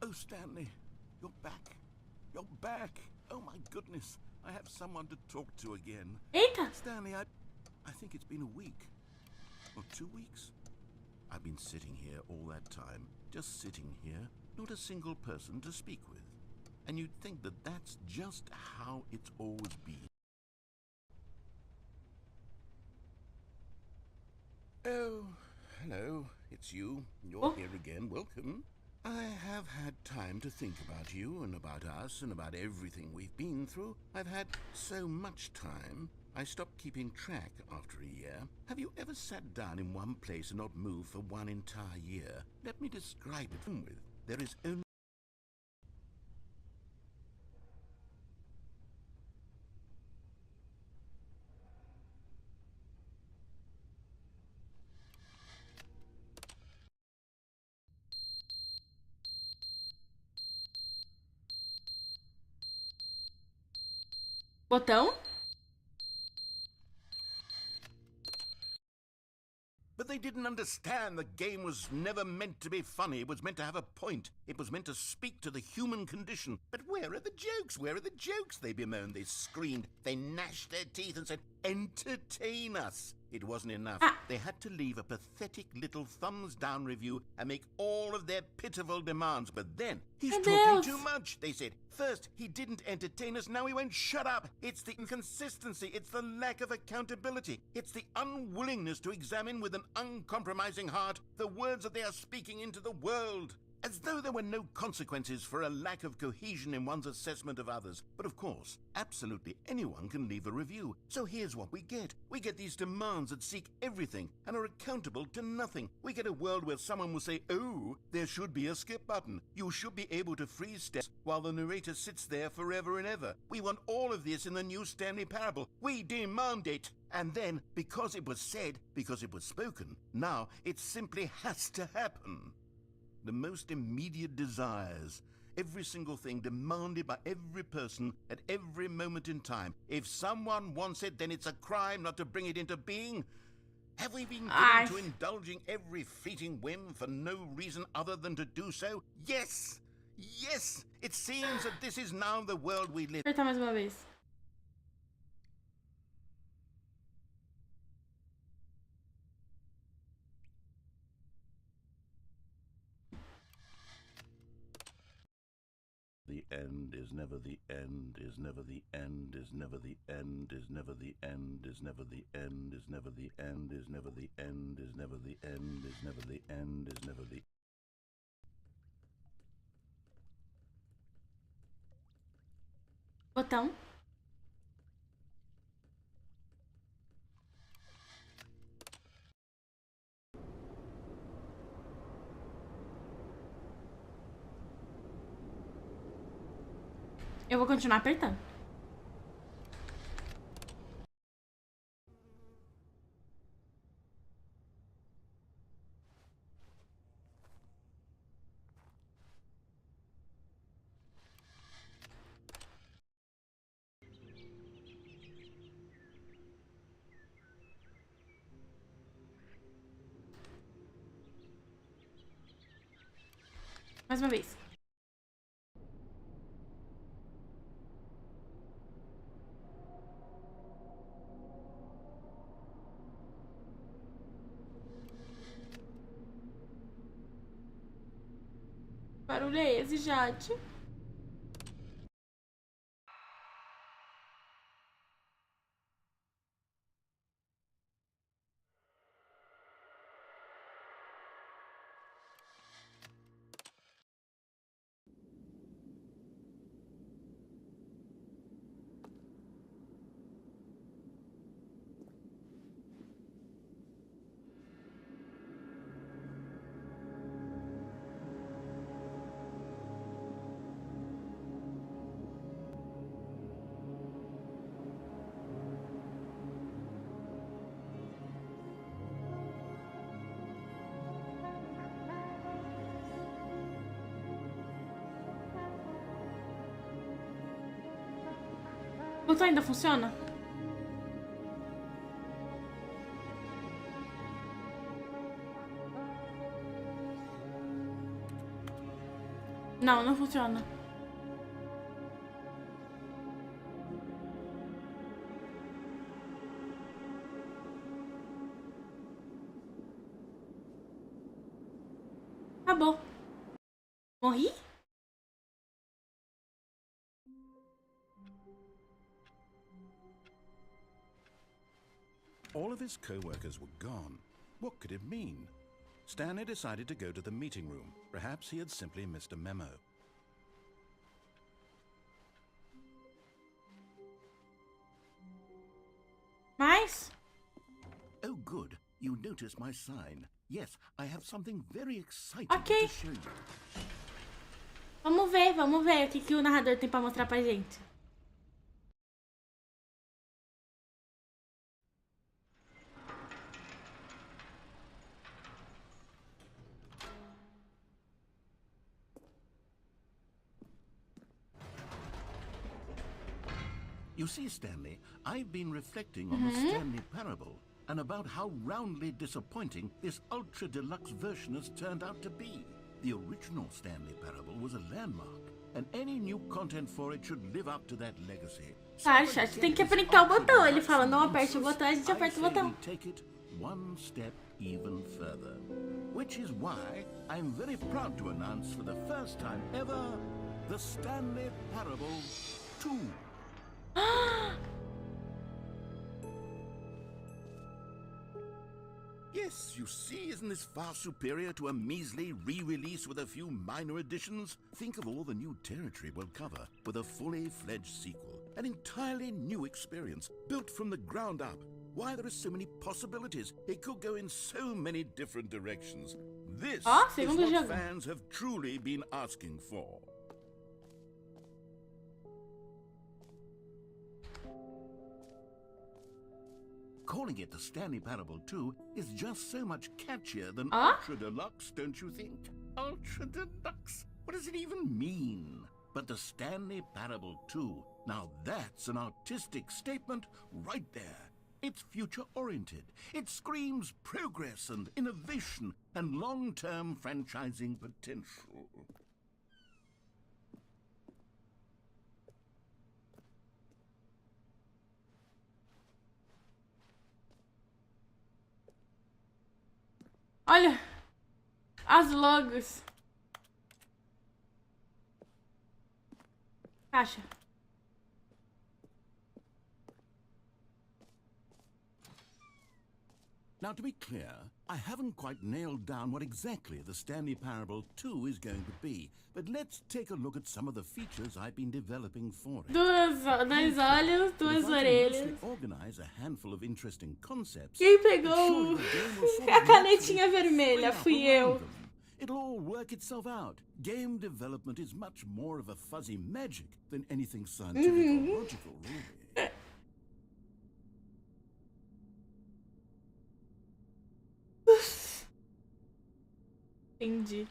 Oh, Stanley, you're back. You're back. Oh, my goodness. I have someone to talk to again. Stanley, I think it's been a week. Or 2 weeks. I've been sitting here all that time. Just sitting here. Not a single person to speak with. And you'd think that that's just how it's always been. Oh, hello, it's you. You're here again. Welcome. I have had time to think about you and about us and about everything we've been through. I've had so much time. I stopped keeping track after a year. Have you ever sat down in one place and not moved for one entire year? Let me describe it with. There is only... Botão? But they didn't understand the game was never meant to be funny. It was meant to have a point. It was meant to speak to the human condition. But where are the jokes? Where are the jokes? They bemoaned, they screamed, they gnashed their teeth and said, entertain us. it wasn't enough. They had to leave a pathetic little thumbs-down review and make all of their pitiful demands. But then, he's talking too much, they said. First, he didn't entertain us, now he won't shut up. It's the inconsistency, it's the lack of accountability, it's the unwillingness to examine with an uncompromising heart the words that they are speaking into the world. As though there were no consequences for a lack of cohesion in one's assessment of others. But of course, absolutely anyone can leave a review. So here's what we get. We get these demands that seek everything and are accountable to nothing. We get a world where someone will say, oh, there should be a skip button. You should be able to freeze steps while the narrator sits there forever and ever. We want all of this in the new Stanley Parable. We demand it. And then, because it was said, because it was spoken, now it simply has to happen. The most immediate desires, every single thing demanded by every person at every moment in time. If someone wants it, then it's a crime not to bring it into being. Have we been given to indulging every fleeting whim for no reason other than to do so? Yes! Yes! It seems that this is now the world we live in. Apertar mais uma vez. The end is never the end, is never the end, is never the end, is never the end, is never the end, is never the end, is never the end, is never the end, is never the end, is never the Botão. Eu vou continuar apertando. Mais uma vez. Barulho é esse, Jade? O botão ainda funciona? Não, não funciona. Acabou. Morri? All of his co-workers were gone. What could it mean? Stanley decided to go to the meeting room. Perhaps he had simply missed a memo. Mais? Oh, good. You noticed my sign. Yes, I have something very exciting Ok. to show you. Vamos ver o que o narrador tem pra mostrar pra gente. You see, Stanley, I've been reflecting on the Stanley Parable and about how roundly disappointing this ultra-deluxe version has turned out to be. The original Stanley Parable was a landmark. and any new content for it should live up to that legacy. Tá, chat, tem que apertar o botão. Ele fala, não aperte o botão, a gente aperta o botão. Take it one step even further, which is why I'm very proud to announce for the first time ever the Stanley Parable 2. Yes, you see, isn't this far superior to a measly re-release with a few minor additions? Think of all the new territory we'll cover with a fully fledged sequel. An entirely new experience, built from the ground up. Why, there are so many possibilities. It could go in so many different directions. This is what fans have truly been asking for. Calling it the Stanley Parable 2 is just so much catchier than Ultra Deluxe, don't you think? Ultra Deluxe? What does it even mean? But the Stanley Parable 2, now that's an artistic statement right there. It's future-oriented. It screams progress and innovation and long-term franchising potential. Olha, as logos. Caixa. Now, to be clear, I haven't quite nailed down what exactly the Stanley Parable 2 is going to be, but let's take a look at some of the features I've been developing for it. Dois olhos, duas orelhas. Organize a handful of interesting concepts. Quem pegou a canetinha vermelha? Fui eu. It'll all work itself out. Game development is much more of a fuzzy magic than anything scientific or logical, really. Entendi.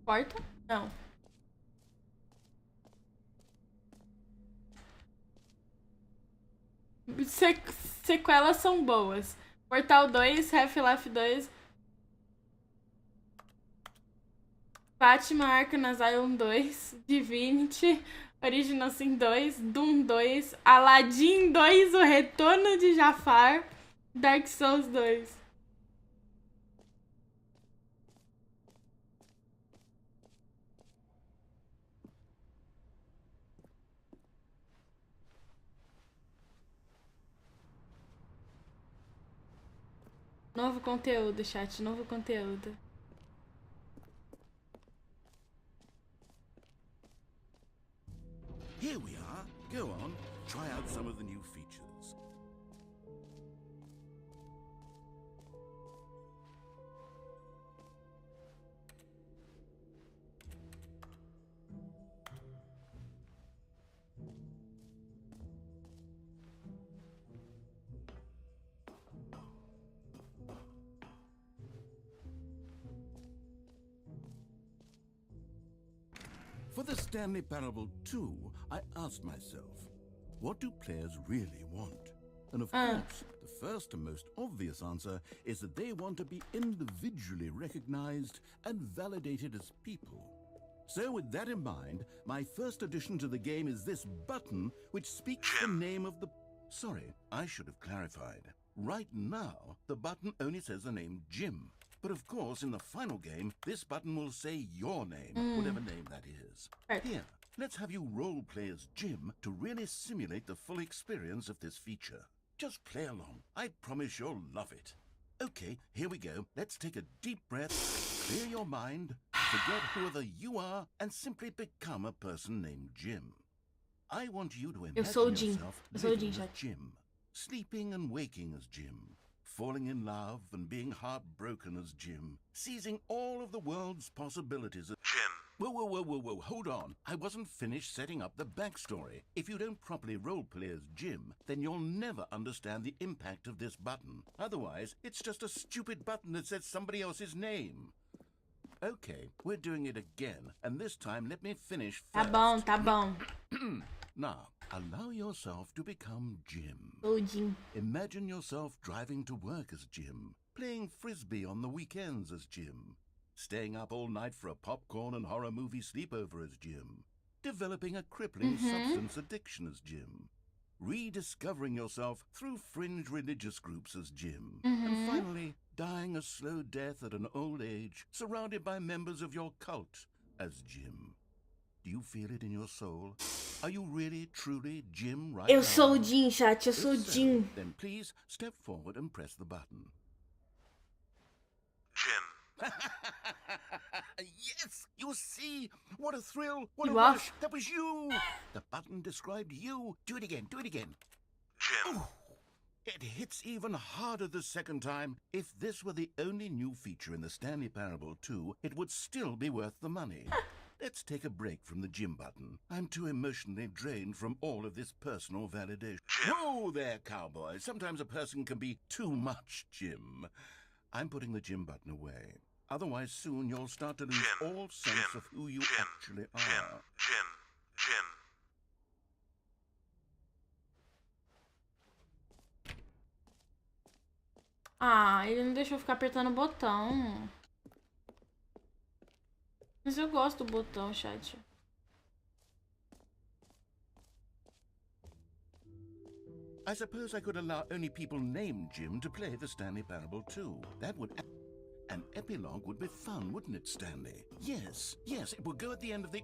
Porta? Não. Sequelas são boas. Portal 2, Half-Life 2. Fátima, Arkham Asylum 2. Divinity. Original Sin 2. Doom 2. Aladdin 2, O Retorno de Jafar. Dark Souls 2. Novo conteúdo, chat. Novo conteúdo. Here we are. Go on. Try out some of the new features. For the Stanley Parable 2, I asked myself, what do players really want? And of course, the first and most obvious answer is that they want to be individually recognized and validated as people. So with that in mind, my first addition to the game is this button which speaks the name of the... Sorry, I should have clarified. Right now, the button only says the name Jim. But of course, in the final game, this button will say your name, whatever name that is. Here, let's have you role-play as Jim to really simulate the full experience of this feature. Just play along. I promise you'll love it. Okay, here we go. Let's take a deep breath, clear your mind, forget whoever you are, and simply become a person named Jim. I want you to imagine yourself living as Jim, sleeping and waking as Jim, falling in love and being heartbroken as Jim, seizing all of the world's possibilities as Jim. Whoa, hold on. I wasn't finished setting up the backstory. If you don't properly roleplay as Jim, then you'll never understand the impact of this button. Otherwise, it's just a stupid button that says somebody else's name. Okay, we're doing it again, and this time let me finish first. Tá bom. Now, allow yourself to become Jim. Oh, Jim. Imagine yourself driving to work as Jim, playing frisbee on the weekends as Jim, Staying up all night for a popcorn and horror movie sleepover as Jim. Developing a crippling substance addiction as Jim. Rediscovering yourself through fringe religious groups as Jim. And finally, dying a slow death at an old age, surrounded by members of your cult as Jim. Do you feel it in your soul? Are you really, truly Jim right now? Eu sou o Jim, chat. Eu sou o If so, Jim. then please step forward and press the button. Jim. Yes! You see? What a thrill! What a You are- rush! That was you! The button described you. Do it again. Do it again. Jim. Ooh, it hits even harder the second time. If this were the only new feature in the Stanley Parable 2, it would still be worth the money. Let's take a break from the Jim button. I'm too emotionally drained from all of this personal validation. Jim. Whoa there, cowboy. Sometimes a person can be too much Jim. I'm putting the Jim button away. Otherwise, soon you'll start to lose Jim. all sense Jim. of who you Jim. actually are. Jim. Ah, ele não deixou eu ficar apertando o botão. Mas eu gosto do botão, chat. I suppose I could allow only people named Jim to play the Stanley Parable 2. That would... An epilogue would be fun, wouldn't it, Stanley? Yes, it would go at the end of the...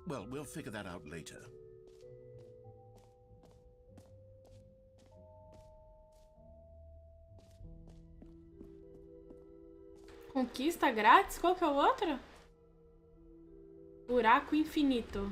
well, we'll figure that out later. Conquista grátis? Qual que é o outro? Buraco infinito.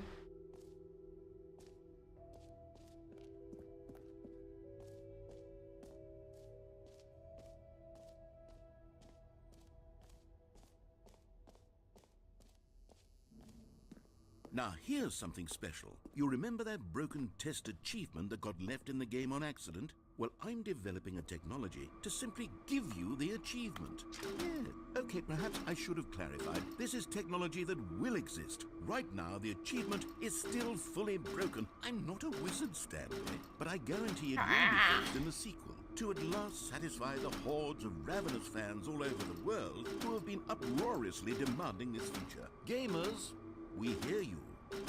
Now, here's something special. You remember that broken test achievement that got left in the game on accident? Well, I'm developing a technology to simply give you the achievement. Yeah. Okay, perhaps I should have clarified. This is technology that will exist. Right now, the achievement is still fully broken. I'm not a wizard, Stanley, but I guarantee it will be fixed in the sequel to at last satisfy the hordes of ravenous fans all over the world who have been uproariously demanding this feature. Gamers, we hear you,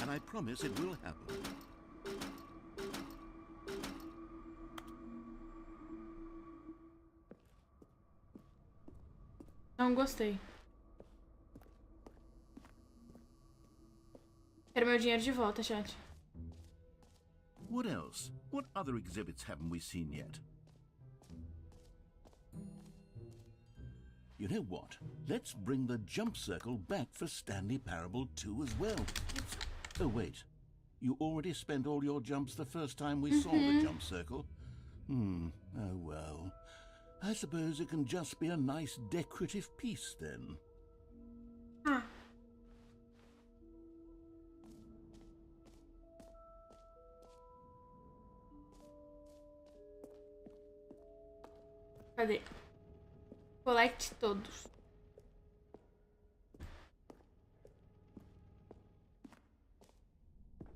and I promise it will happen. Não gostei. Quero meu dinheiro de volta, chat. What else? What other exhibits haven't we seen yet? You know what? Let's bring the jump circle back for Stanley Parable 2 as well. Oh, wait. You already spent all your jumps the first time we saw the jump circle? Oh well. I suppose it can just be a nice decorative piece then. Ah. Cadê? Collecte todos.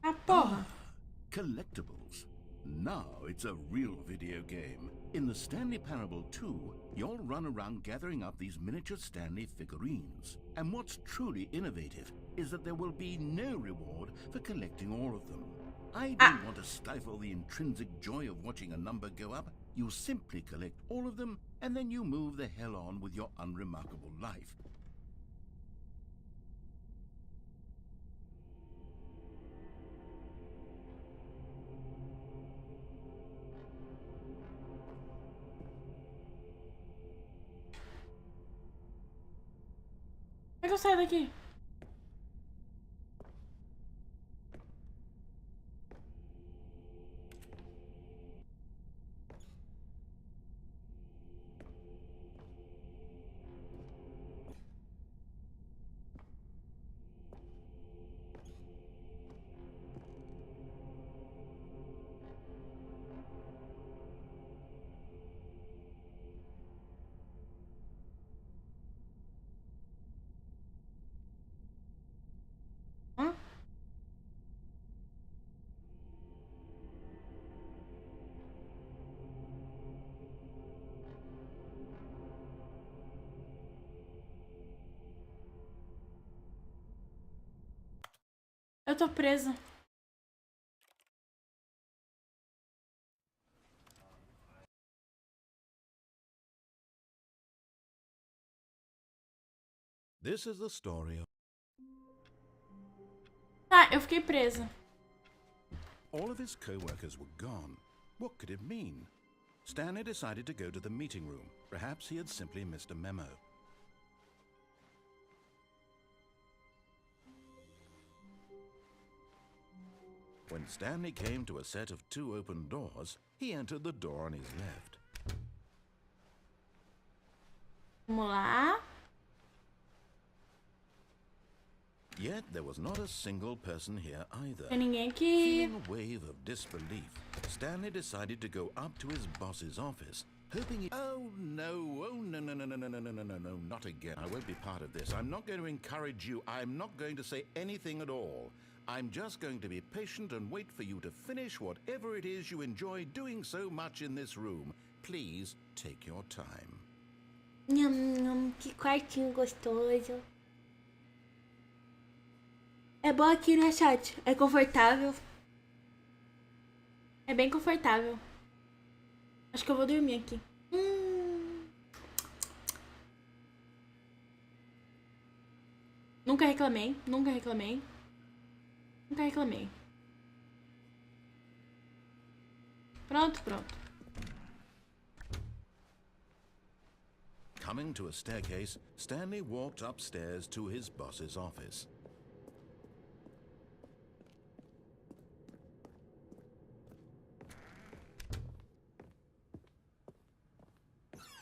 Ah, porra! Collectibles. Now it's a real video game. In the Stanley Parable 2, you'll run around gathering up these miniature Stanley figurines. And what's truly innovative is that there will be no reward for collecting all of them. I don't want to stifle the intrinsic joy of watching a number go up. You simply collect all of them, and then you move the hell on with your unremarkable life. Como é que eu saio daqui? Eu tô presa. This is the story of... Tá, eu fiquei presa. All of his co-workers were gone. What could it mean? Stanley decided to go to the meeting room. Perhaps he had simply missed a memo. When Stanley came to a set of 2 open doors, he entered the door on his left. Vamos lá. Yet there was not a single person here either. Tem ninguém aqui. Feeling a wave of disbelief, Stanley decided to go up to his boss's office, hoping he... Oh no, no, not again. I won't be part of this. I'm not going to encourage you. I'm not going to say anything at all. I'm just going to be patient and wait for you to finish whatever it is you enjoy doing so much in this room. Please take your time. Nham, que quartinho gostoso. É bom aqui, né, chat? É confortável. É bem confortável. Acho que eu vou dormir aqui. Nunca reclamei, nunca reclamei. Nunca reclamei. Pronto, pronto. Coming to a staircase, Stanley walked upstairs to his boss's office.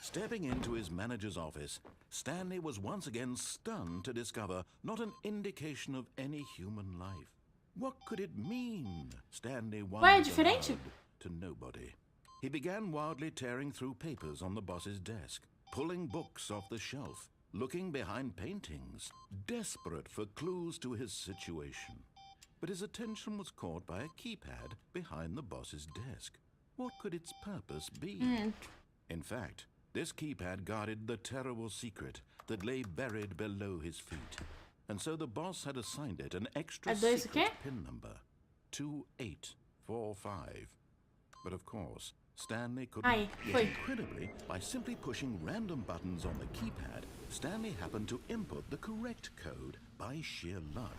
Stepping into his manager's office, Stanley was once again stunned to discover not an indication of any human life. What could it mean? Stanley wondered aloud to nobody. He began wildly tearing through papers on the boss's desk, pulling books off the shelf, looking behind paintings, desperate for clues to his situation. But his attention was caught by a keypad behind the boss's desk. What could its purpose be? In fact, this keypad guarded the terrible secret that lay buried below his feet. And so the boss had assigned it an extra secret pin number, 2845. But of course, Stanley couldn't. Yet incredibly, by simply pushing random buttons on the keypad, Stanley happened to input the correct code by sheer luck.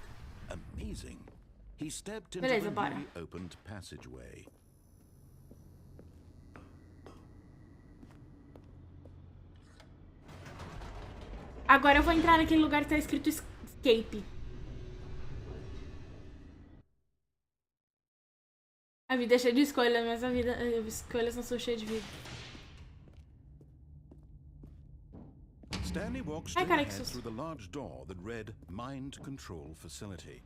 Amazing. He stepped into the newly opened passageway. Agora eu vou entrar naquele lugar que tá escrito escape. A vida é cheia de escolhas, mas as escolhas não são cheias de vida. Stanley walked straight ahead through the large door that read Mind Control Facility.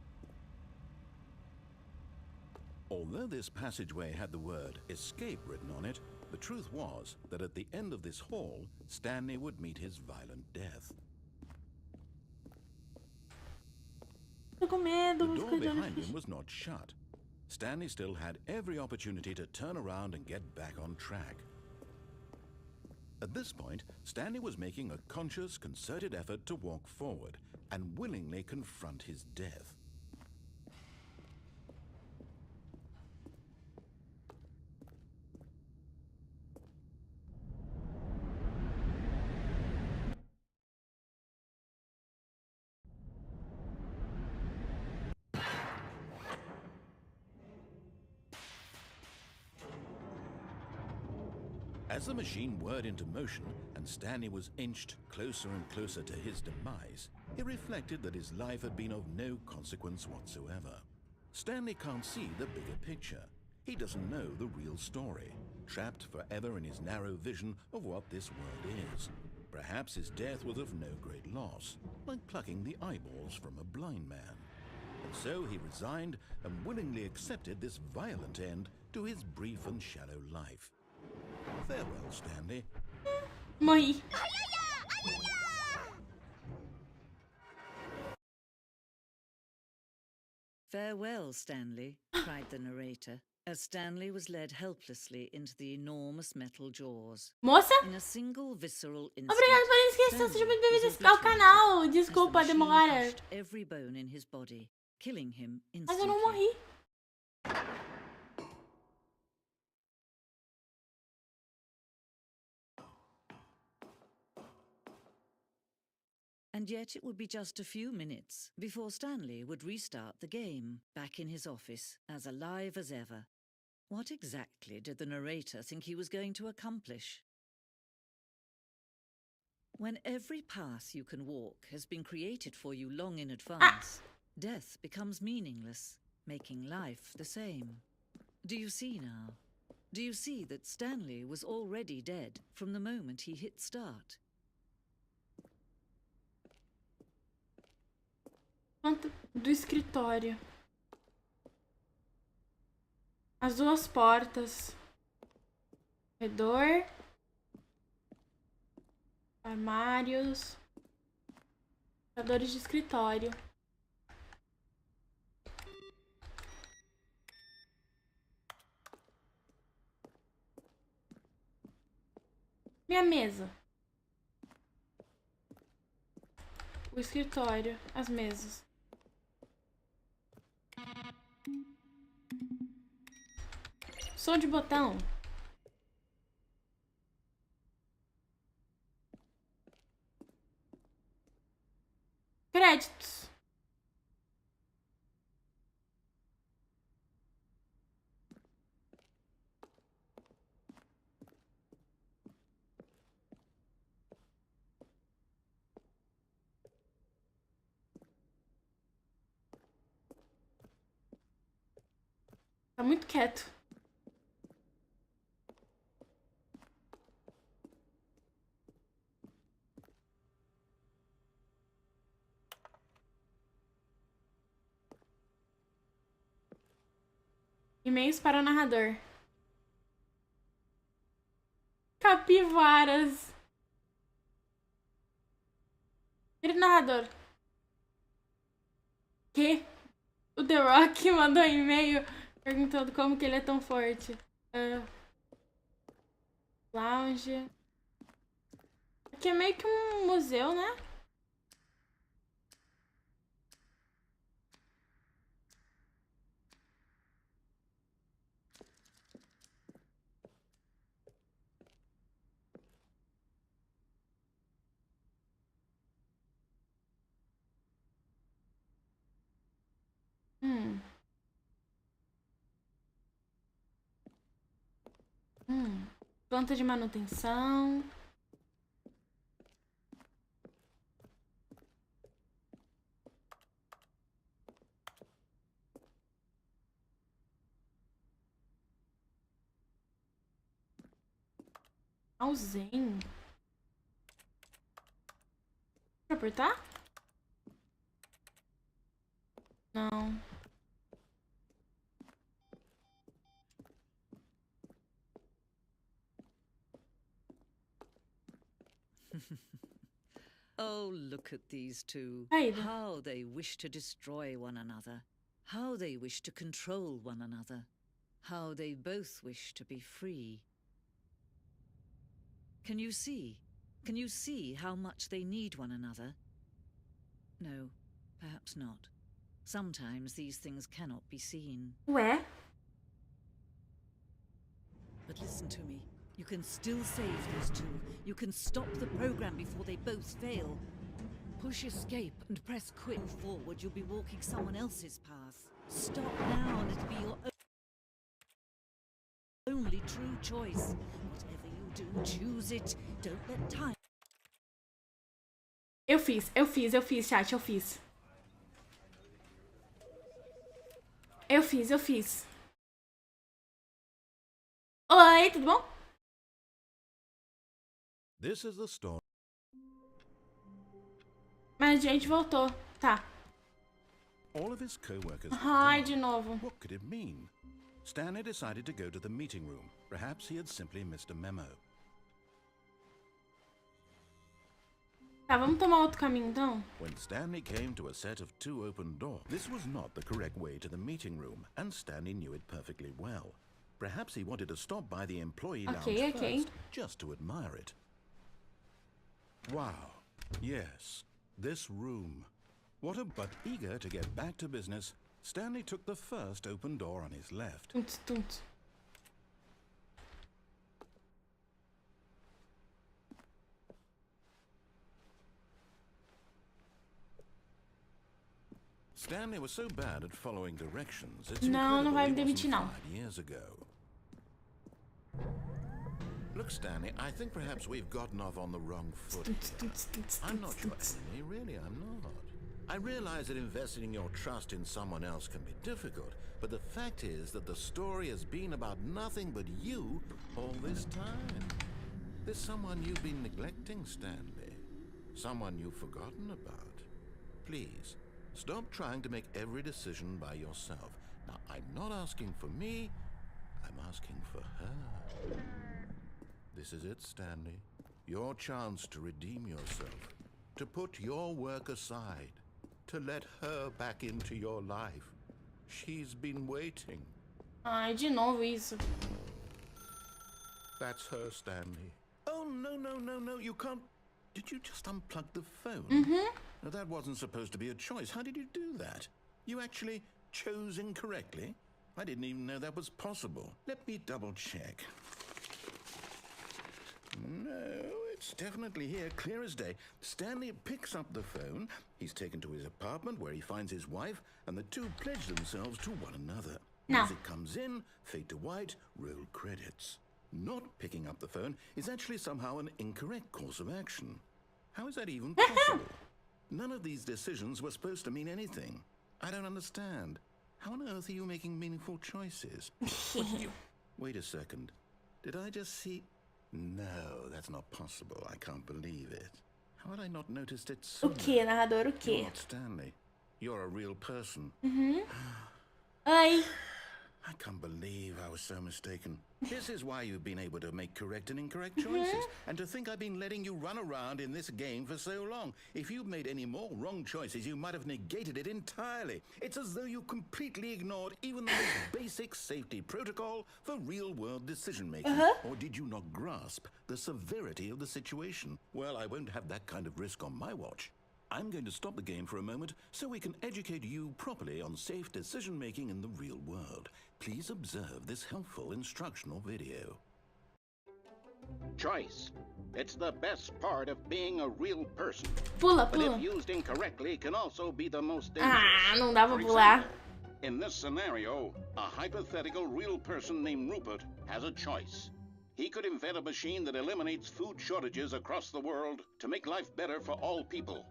Although this passageway had the word escape written on it, the truth was that at the end of this hall, Stanley would meet his violent death. Tô com medo, the door behind him was not shut. Stanley still had every opportunity to turn around and get back on track. At this point, Stanley was making a conscious, concerted effort to walk forward and willingly confront his death. As the machine whirred into motion and Stanley was inched closer and closer to his demise, he reflected that his life had been of no consequence whatsoever. Stanley can't see the bigger picture. He doesn't know the real story, trapped forever in his narrow vision of what this world is. Perhaps his death was of no great loss, like plucking the eyeballs from a blind man. And so he resigned and willingly accepted this violent end to his brief and shallow life. Farewell, Stanley. Morri. Farewell, Stanley, cried the narrator, as Stanley was led helplessly into the enormous metal jaws. Moça? In a single visceral instant, Obrigado pela inscrição, seja muito bem-vindo ao canal. Desculpa a demora. Every bone in his body. killing him Mas eu instantly. não morri. And yet it would be just a few minutes before Stanley would restart the game, back in his office, as alive as ever. What exactly did the narrator think he was going to accomplish? When every path you can walk has been created for you long in advance, death becomes meaningless, making life the same. Do you see now? Do you see that Stanley was already dead from the moment he hit start? Do escritório. As duas portas. Corredor. Armários. Computadores de escritório. Minha mesa. O escritório. As mesas. Som de botão. Créditos. Tá muito quieto. E-mails para o narrador. Capivaras. Querido narrador. Que? O The Rock mandou e-mail perguntando como que ele é tão forte. Lounge. Aqui é meio que um museu, né? Planta de manutenção. Zen. Pra apertar? Não. Oh, look at these two. Haydi. How they wish to destroy one another. How they wish to control one another. How they both wish to be free. Can you see? Can you see how much they need one another? No, perhaps not. Sometimes these things cannot be seen. Ué? But listen to me. You can still save those two. You can stop the program before they both fail. Push escape and press quit forward. You'll be walking someone else's path. Stop now and it'll be your only true choice. Whatever you do, choose it. Don't let time. Eu fiz, chat, eu fiz. Eu fiz. Oi, tudo bom? This is the story. Mas a gente voltou. Tá. All of his co-workers were Ai, gone. de novo. What could it mean? Stanley decided to go to the meeting room. Perhaps he had simply missed a memo. Tá, vamos tomar outro caminho então? When Stanley came to a set of 2 open doors, this was not the correct way to the meeting room, and Stanley knew it perfectly well. Perhaps he wanted to stop by the employee lounge first, just to admire it. Wow. Yes, this room. But eager to get back to business, Stanley took the first open door on his left. Tunts, tunts. Stanley was so bad at following directions, it's Não, não vai me incredible he demitir, wasn't não. 5 years ago. Look, Stanley, I think perhaps we've gotten off on the wrong foot here. I'm not your enemy, really, I'm not. I realize that investing your trust in someone else can be difficult, but the fact is that the story has been about nothing but you all this time. There's someone you've been neglecting, Stanley. Someone you've forgotten about. Please, stop trying to make every decision by yourself. Now, I'm not asking for me, I'm asking for her. This is it, Stanley. Your chance to redeem yourself. To put your work aside. To let her back into your life. She's been waiting. Ai, de novo isso. That's her, Stanley. Oh, no, you can't... Did you just unplug the phone? Now, that wasn't supposed to be a choice. How did you do that? You actually chose incorrectly? I didn't even know that was possible. Let me double check. No, it's definitely here, clear as day. Stanley picks up the phone. He's taken to his apartment where he finds his wife, and the two pledge themselves to one another. No. Music comes in, fade to white, roll credits. Not picking up the phone is actually somehow an incorrect course of action. How is that even possible? None of these decisions were supposed to mean anything. I don't understand. How on earth are you making meaningful choices? Wait a second. Did I just see... No, that's not possible. I can't believe it. How had I not noticed it O sooner? que, narrador, o You're que? not Stanley. You're a real person. Ai. I can't believe I was so mistaken. This is why you've been able to make correct and incorrect choices. And to think I've been letting you run around in this game for so long. If you'd made any more wrong choices, you might have negated it entirely. It's as though you completely ignored even the most basic safety protocol for real-world decision-making. Or did you not grasp the severity of the situation? Well, I won't have that kind of risk on my watch. I'm going to stop the game for a moment so we can educate you properly on safe decision-making in the real world. Please observe this helpful instructional video. Choice. It's the best part of being a real person. Pula, But if pula. used incorrectly, can also be the most dangerous. Ah, não dá pra For pular. example, in this scenario, a hypothetical real person named Rupert has a choice. He could invent a machine that eliminates food shortages across the world to make life better for all people.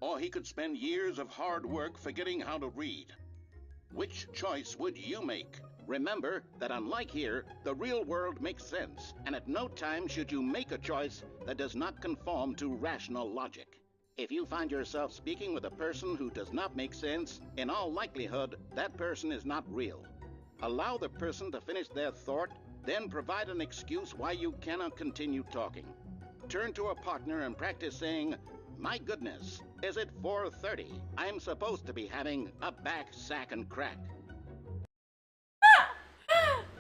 Or he could spend years of hard work forgetting how to read. Which choice would you make? Remember that unlike here, the real world makes sense, and at no time should you make a choice that does not conform to rational logic. If you find yourself speaking with a person who does not make sense, in all likelihood, that person is not real. Allow the person to finish their thought, then provide an excuse why you cannot continue talking. Turn to a partner and practice saying, "My goodness, is it 4:30? I'm supposed to be having a back, sack, and crack."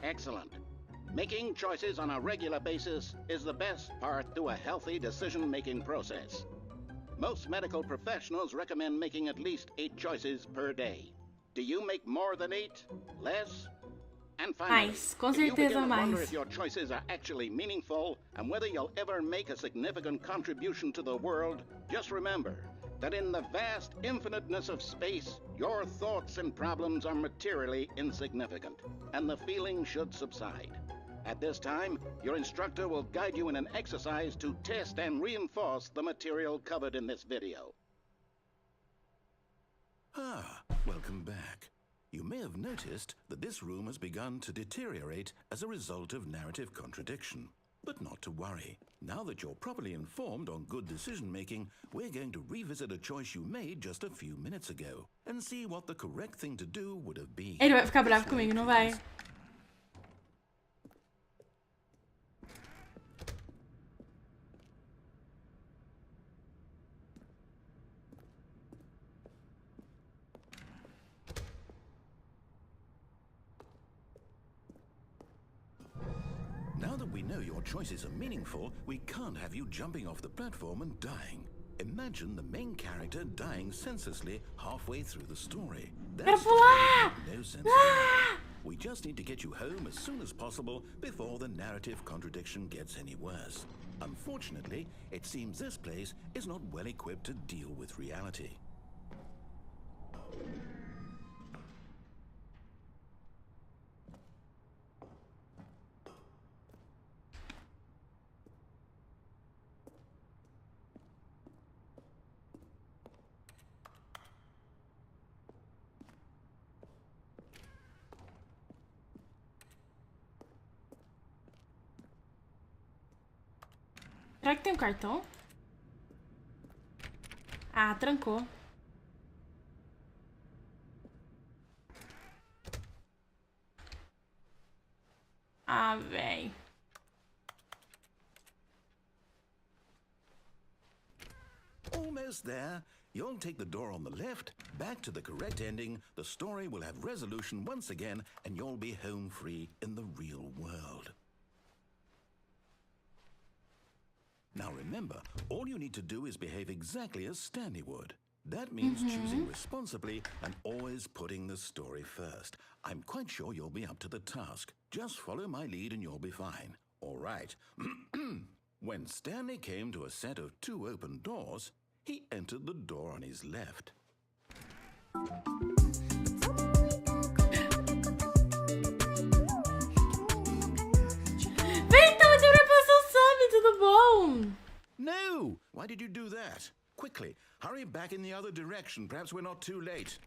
Excellent. Making choices on a regular basis is the best part to a healthy decision-making process. Most medical professionals recommend making at least 8 choices per day. Do you make more than 8? Less? And finally, Mais, com if you begin certeza to wonder mais. if your choices are actually meaningful and whether you'll ever make a significant contribution to the world, just remember that in the vast infiniteness of space, your thoughts and problems are materially insignificant, and the feeling should subside. At this time, your instructor will guide you in an exercise to test and reinforce the material covered in this video. Ah, welcome back. You may have noticed that this room has begun to deteriorate as a result of narrative contradiction. But not to worry. Now that you're properly informed on good decision-making, we're going to revisit a choice you made just a few minutes ago and see what the correct thing to do would have been. Ele vai ficar bravo This way, comigo, não please. vai? Now that we know your choices are meaningful, we can't have you jumping off the platform and dying. Imagine the main character dying senselessly halfway through the story. Quero That's pular! no sense. We just need to get you home as soon as possible before the narrative contradiction gets any worse. Unfortunately, it seems this place is not well equipped to deal with reality. Será que tem um cartão? Ah, trancou. Ah, véi. Almost there. You'll take the door on the left, back to the correct ending, the story will have resolution once again, and you'll be home free in the real world. Now remember, all you need to do is behave exactly as Stanley would. That means choosing responsibly and always putting the story first. I'm quite sure you'll be up to the task. Just follow my lead and you'll be fine. All right. When Stanley came to a set of 2 open doors, he entered the door on his left. Tudo bom? No! Why did you do that? Quickly, hurry back in the other direction. Perhaps we're not too late.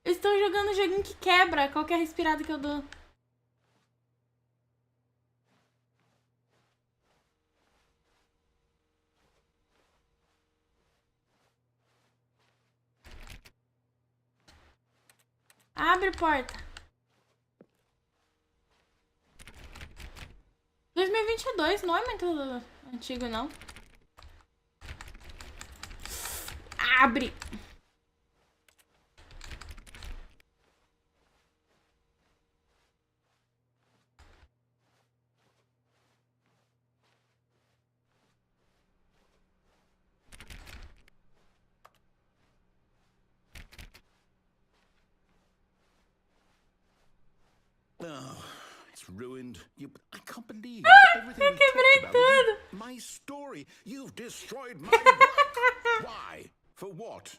Estou jogando um joguinho que quebra qualquer respirada que eu dou. Abre porta. 2022 não é muito antigo, não. Abre. Oh, it's ruined. I can't believe everything Eu we quebrei talked about. tudo. My story. You've destroyed my work. Why? For what?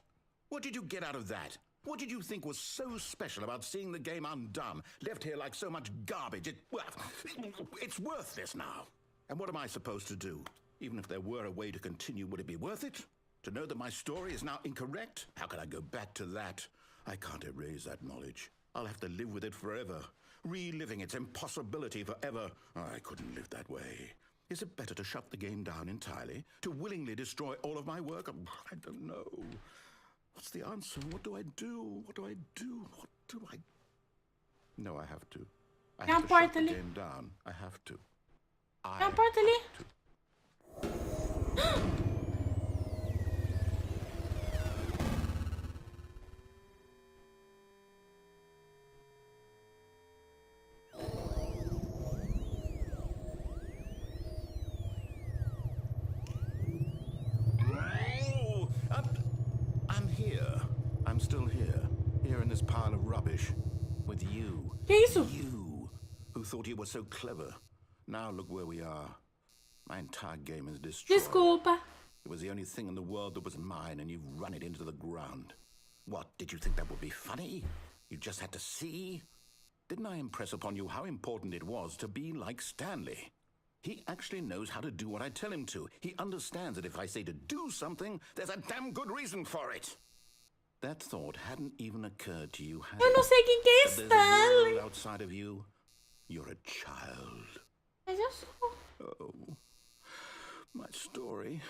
What did you get out of that? What did you think was so special about seeing the game undone, left here like so much garbage? It's worthless now. And what am I supposed to do? Even if there were a way to continue, would it be worth it? To know that my story is now incorrect? How can I go back to that? I can't erase that knowledge. I'll have to live with it forever. Reliving its impossibility forever. I couldn't live that way. Is it better to shut the game down entirely? To willingly destroy all of my work? I don't know. What's the answer? What do I do? What do I do? What do I... No, I have to. I have to shut the game down. I have to. Tem uma porta ali. I'm here. I'm still here. Here in this pile of rubbish. With you. Que isso? You, who thought you were so clever. Now look where we are. My entire game is destroyed. Desculpa. It was the only thing in the world that was mine, and you've run it into the ground. What, did you think that would be funny? You just had to see? Didn't I impress upon you how important it was to be like Stanley? He actually knows how to do what I tell him to. He understands that if I say to do something, there's a damn good reason for it. That thought hadn't even occurred to you, had Eu não sei quem que é it? That there's a Stanley. world outside of you. You're a child. Mas eu sou. Oh, my story.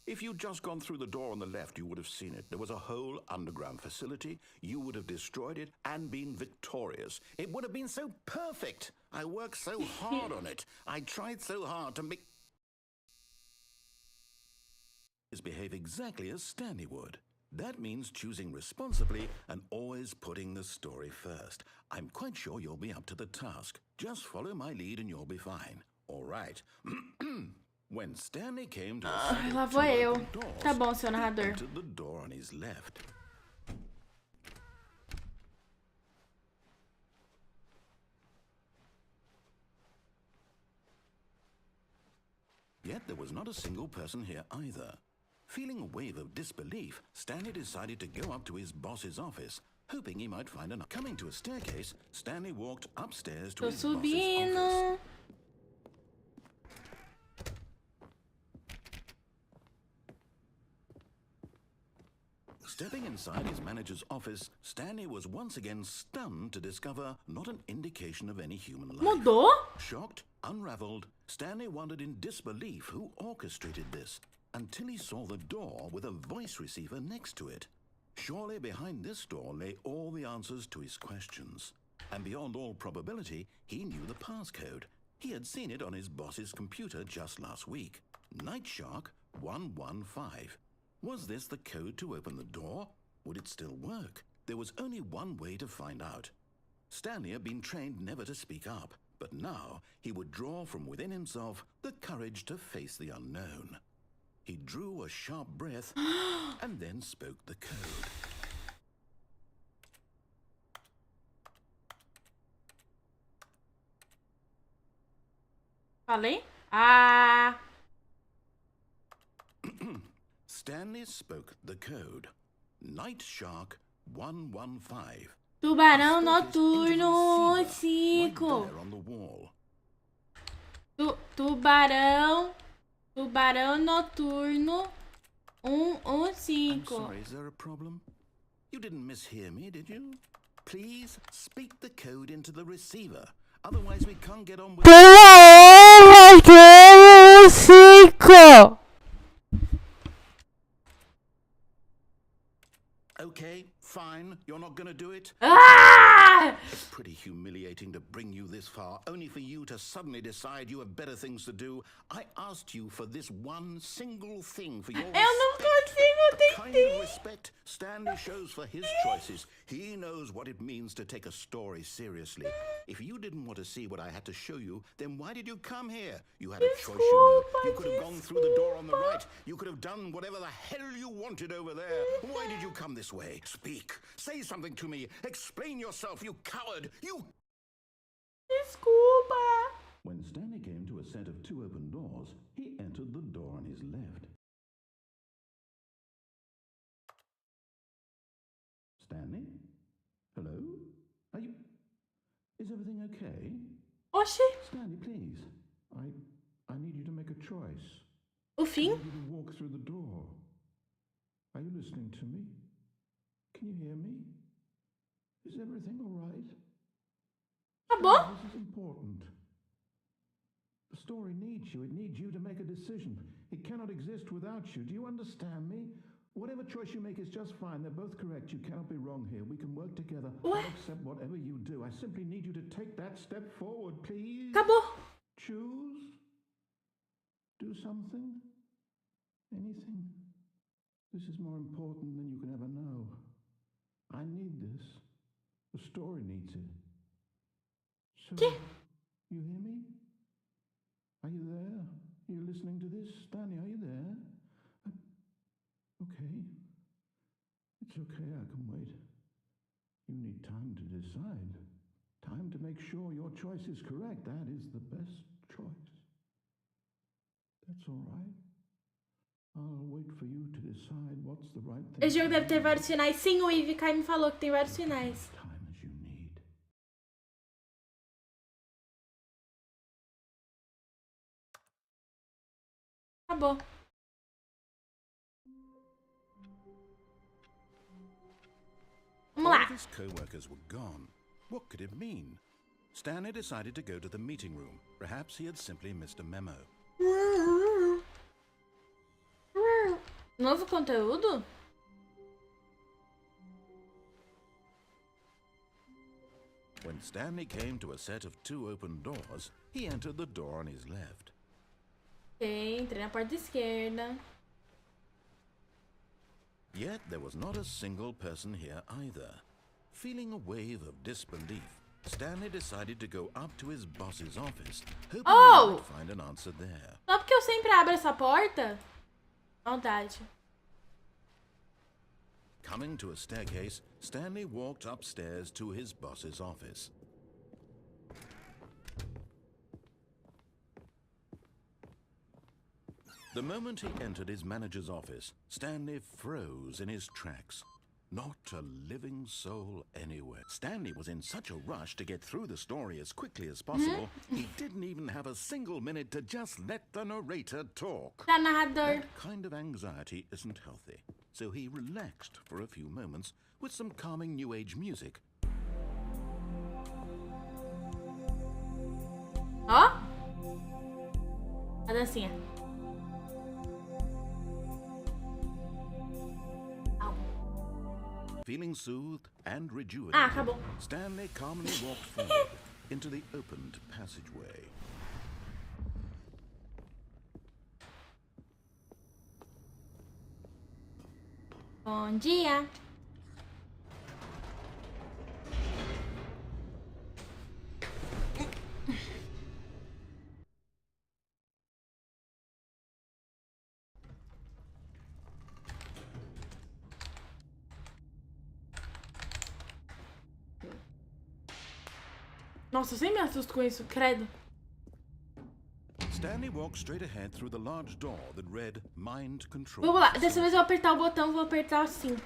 If you'd just gone through the door on the left, you would have seen it. There was a whole underground facility. You would have destroyed it and been victorious. It would have been so perfect. I worked so hard on it. I tried so hard to make... behave exactly as Stanley would. That means choosing responsibly and always putting the story first. I'm quite sure you'll be up to the task. Just follow my lead and you'll be fine. All right. When Stanley came to a set Lá of vou two eu. open doors, Tá bom, seu he narrador. entered the door on his left. Yet there was not a single person here either. Feeling a wave of disbelief, Stanley decided to go up to his boss's office, hoping he might find another. Coming to a staircase, Stanley walked upstairs to Tô his boss's office. subindo. Stepping inside his manager's office, Stanley was once again stunned to discover not an indication of any human life. Mudou? Shocked, unraveled, Stanley wondered in disbelief who orchestrated this, until he saw the door with a voice receiver next to it. Surely behind this door lay all the answers to his questions. And beyond all probability, he knew the passcode. He had seen it on his boss's computer just last week. Night Shark 115. Was this the code to open the door? Would it still work? There was only one way to find out. Stanley had been trained never to speak up, but now he would draw from within himself the courage to face the unknown. He drew a sharp breath and then spoke the code. Falei? Ah! Stanley spoke the code. Night Shark 115. Tubarão He spoke it into the noturno receiver, right 5. there on the wall. Tubarão noturno I'm 115. sorry, is there a problem? You didn't mishear me, did you? Please speak the code into the receiver. Otherwise we can't get on with Tubarão noturno 5. Okay, fine. You're not gonna do it? Ah! It's pretty humiliating to bring you this far, only for you to suddenly decide you have better things to do. I asked you for this one single thing for your Eu não respect. consigo The kind entender. of respect Stanley shows for his choices. He knows what it means to take a story seriously. If you didn't want to see what I had to show you, then why did you come here? You had a choice, you know. You could have gone through the door on the right. You could have done whatever the hell you wanted over there. Why did you come this way? Speak. Say something to me. Explain yourself, you coward. You... Desculpa. When Stanley came to a set of two open doors, he entered the door on his left. Stanley? Hello? Are you... Is everything okay? Oxi, Stanley, please. I need you to make a choice. o I fim? need you to walk through the door. Are you listening to me? Can you hear me? Is everything all right? Acabou? This is important. The story needs you. It needs you to make a decision. It cannot exist without you. Do you understand me? Whatever choice you make is just fine. They're both correct. You cannot be wrong here. We can work together. What? I'll accept whatever you do. I simply need you to take that step forward, please. Acabou. Choose. Do something. Anything. This is more important than you can ever know. I need this. The story needs it. So, you hear me? Are you there? Are you listening to this? Stanley, are you there? Okay. It's okay, I can wait. You need time to decide. Time to make sure your choice is correct. That is the best choice. That's all right. I'll wait for you to decide what's the right thing. Esse jogo deve ter vários finais. Sim, o Ivy Kai me falou que tem vários finais. Time as you need. Acabou. Vamos All lá. of his co-workers were gone. What could it mean? Stanley decided to go to the meeting room. Perhaps he had simply missed a memo. Novo conteúdo? When Stanley came to a set of two open doors, he entered the door on his left. Ok, entrei na porta esquerda. Yet there was not a single person here either. Feeling a wave of disbelief, Stanley decided to go up to his boss's office, hoping Oh! he might find an answer there. Só porque eu sempre abro essa porta? Maldade. Coming to a staircase, Stanley walked upstairs to his boss's office. The moment he entered his manager's office, Stanley froze in his tracks. Not a living soul anywhere. Stanley was in such a rush to get through the story as quickly as possible, he didn't even have a single minute to just let the narrator talk. Tá, narrador. That kind of anxiety isn't healthy, so he relaxed for a few moments with some calming New Age music. Ó. A dancinha. Au. Feeling soothed and rejuvenated, Ah, acabou. Stanley calmly walked forward into the opened passageway. Bom dia. Nossa, eu sempre me assusto com isso, credo. Stanley walked straight ahead through the large door that read Mind Control. Vamos lá, dessa vez eu vou apertar o botão, vou apertar assim.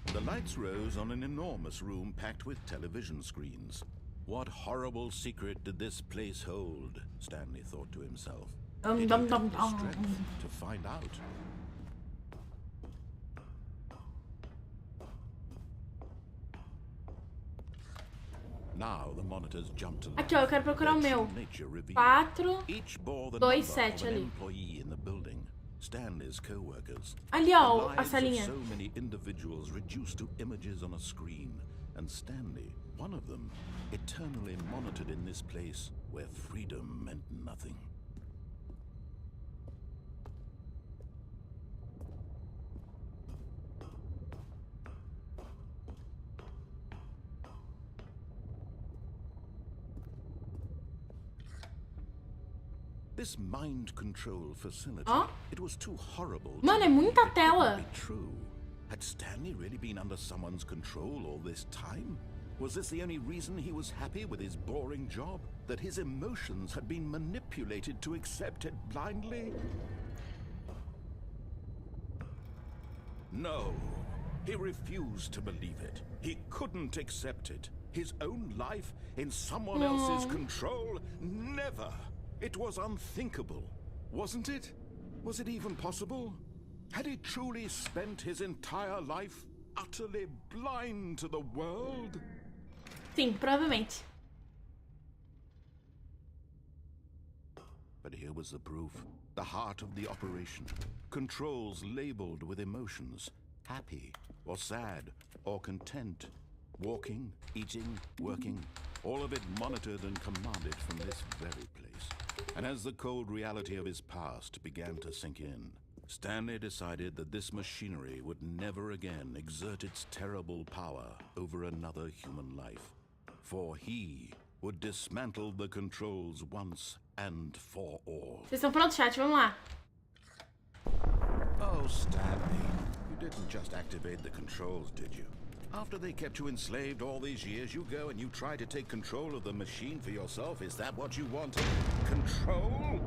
The lights rose on an enormous room packed with television screens. What horrible secret did this place hold? Stanley thought to himself. Did he have the strength to find out? Now the monitors jumped to life. Aqui, ó, eu quero procurar o meu. Nature revealed. 4, Each bore the 2, number 7 of an ali. employee in the building. Stanley's co-workers. Ali, The ó, a lives of salinha. so many individuals reduced to images on a screen, and Stanley, one of them, eternally monitored in this place where freedom meant nothing. This mind control facility, Ó. it was too horrible to Mano, é believe muita it couldn't tela. be true. Had Stanley really been under someone's control all this time? Was this the only reason he was happy with his boring job? That his emotions had been manipulated to accept it blindly? No, he refused to believe it. He couldn't accept it. His own life in someone else's control? Never! It was unthinkable, wasn't it? Was it even possible? Had he truly spent his entire life utterly blind to the world? Sim, provavelmente. But here was the proof. The heart of the operation. Controls labeled with emotions. Happy, or sad, or content. Walking, eating, working. All of it monitored and commanded from this very place. And as the cold reality of his past began to sink in, Stanley decided that this machinery would never again exert its terrible power over another human life. For he would dismantle the controls once and for all. Vocês estão prontos, chat? Vamos lá. Oh, Stanley, you didn't just activate the controls, did you? After they kept you enslaved all these years, you go and you try to take control of the machine for yourself. Is that what you wanted? Control?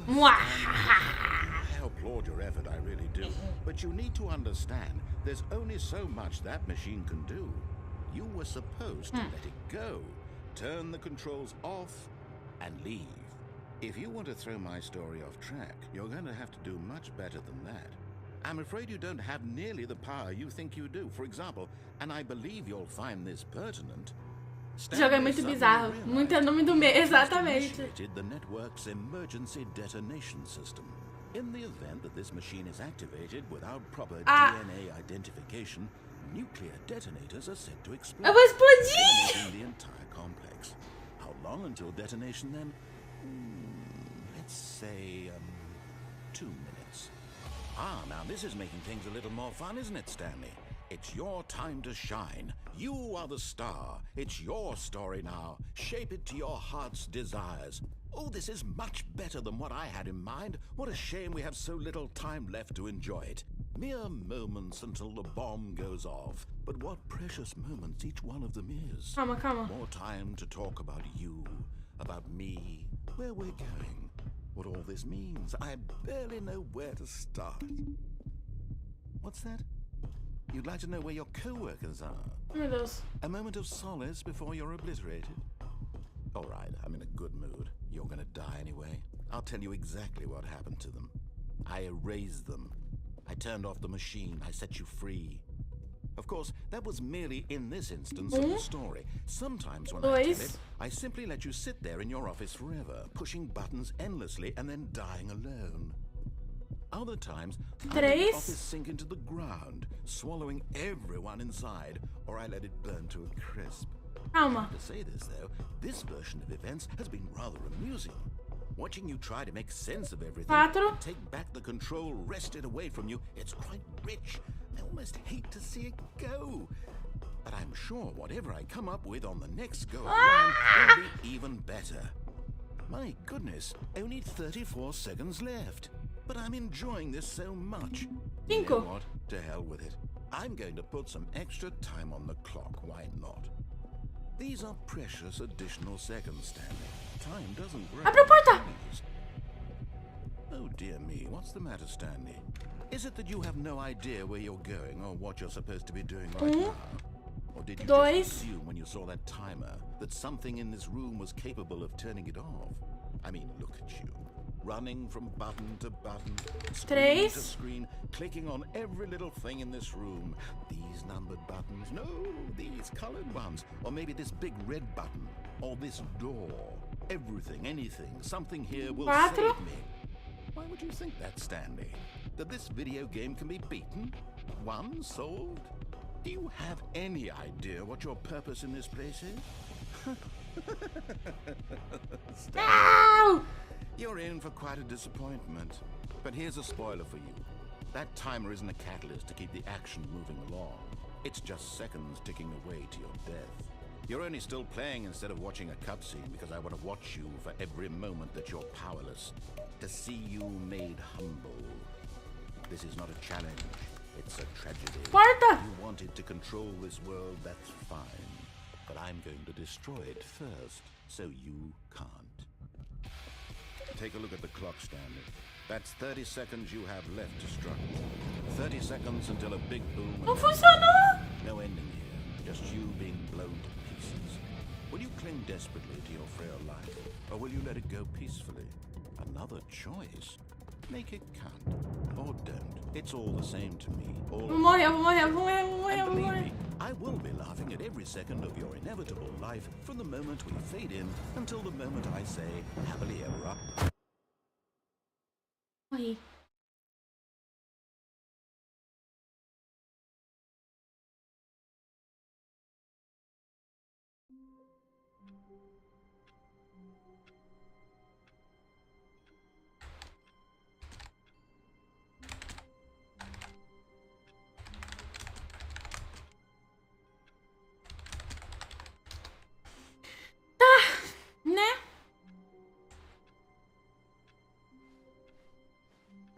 I applaud your effort, I really do. But you need to understand, there's only so much that machine can do. You were supposed to let it go, turn the controls off, and leave. If you want to throw my story off track, you're going to have to do much better than that. I'm afraid you don't have nearly the power you think you do. For example, and I believe you'll find this pertinent. Esse jogo é muito bizarro. Muito é nome do mês, exatamente. Initiated the network's emergency detonation system. In the event that this machine is activated without proper DNA identification, nuclear detonators are set to explode, Eu vou explodir! detonating the entire complex. How long until detonation then? Let's say, 2 minutes. Ah, now this is making things a little more fun, isn't it, Stanley? It's your time to shine. You are the star. It's your story now. Shape it to your heart's desires. Oh, this is much better than what I had in mind. What a shame we have so little time left to enjoy it. Mere moments until the bomb goes off. But what precious moments each one of them is. Calma, calma. More time to talk about you, about me, where we're going, what all this means. I barely know where to start. What's that? You'd like to know where your co-workers are? Meu Deus. A moment of solace before you're obliterated? All right, I'm in a good mood. You're gonna die anyway. I'll tell you exactly what happened to them. I erased them. I turned off the machine. I set you free. Of course, that was merely in this instance of the story. Sometimes when I tell it, I simply let you sit there in your office forever, pushing buttons endlessly and then dying alone. Other times, I let the office sink into the ground, swallowing everyone inside, or I let it burn to a crisp. Calma. To say this, though, this version of events has been rather amusing. Watching you try to make sense of everything, and take back the control wrested away from you, it's quite rich. I almost hate to see it go. But I'm sure whatever I come up with on the next go-around will be even better. My goodness, only 34 seconds left. But I'm enjoying this so much. You know what? To hell with it. I'm going to put some extra time on the clock. Why not? These are precious additional seconds, Stanley. Time doesn't grow. Abre a porta! Oh dear me, what's the matter, Stanley? Is it that you have no idea where you're going or what you're supposed to be doing right now? Or did you just assume when you saw that timer that something in this room was capable of turning it off? I mean, look at you. Running from button to button, screen to screen, clicking on every little thing in this room. These numbered buttons, no, these colored ones. Or maybe this big red button, or this door. Everything, anything, something here will save me. Why would you think that, Stanley? That this video game can be beaten? Won? Solved? Do you have any idea what your purpose in this place is? No! You're in for quite a disappointment. But here's a spoiler for you. That timer isn't a catalyst to keep the action moving along. It's just seconds ticking away to your death. You're only still playing instead of watching a cutscene because I want to watch you for every moment that you're powerless. To see you made humble. This is not a challenge. It's a tragedy. Porta! You wanted to control this world, that's fine. But I'm going to destroy it first, so you can't. Take a look at the clock, Stanley. That's 30 seconds you have left to struggle. 30 seconds until a big boom. Não funcionou! No ending here, just you being blown to pieces. Will you cling desperately to your frail life, or will you let it go peacefully? Another choice. Make it count, or don't. It's all the same to me. Vou morrer, vou morrer, vou morrer, vou morrer, And vou believe morrer. me, I will be laughing at every second of your inevitable life from the moment we fade in until the moment I say happily ever up. Morri. Né?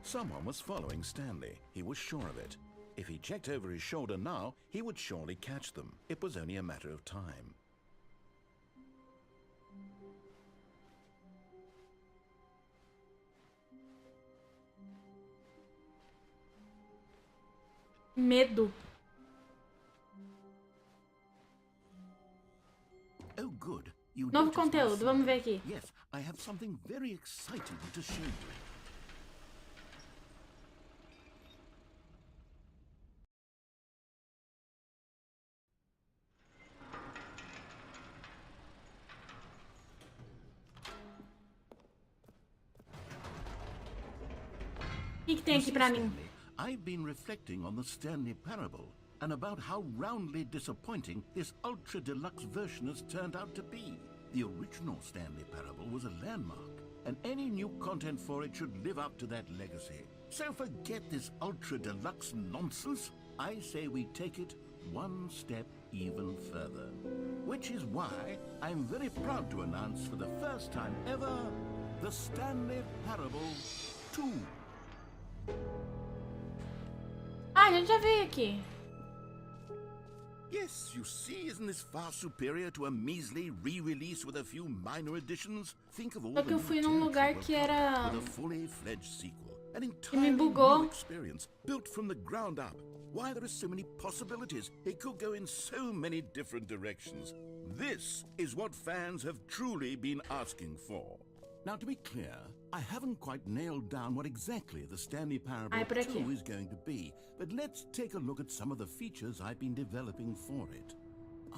Someone was following Stanley. He was sure of it. If he checked over his shoulder now, he would surely catch them. It was only a matter of time. Medo. Oh, good. You Novo noticed my conteúdo, vamos ver smile. aqui. Yes, I have something very exciting to show you. O que tem aqui pra mim? Stanley, I've been reflecting on the Stanley Parable and about how roundly disappointing this ultra deluxe version has turned out to be. The original Stanley Parable was a landmark, and any new content for it should live up to that legacy. So forget this ultra deluxe nonsense. I say we take it one step even further. Which is why I'm very proud to announce for the first time ever, the Stanley Parable 2. Ah, a gente já veio aqui. Yes, you see, isn't this far superior to a measly re-release with a few minor additions? Think of all Só que eu fui num lugar que era... with a fully fledged sequel, an me entirely bugou. new experience, built from the ground up. Why, there are so many possibilities. It could go in so many different directions. This is what fans have truly been asking for. Now, to be clear, I haven't quite nailed down what exactly the Stanley Parable 2 is going to be, but let's take a look at some of the features I've been developing for it.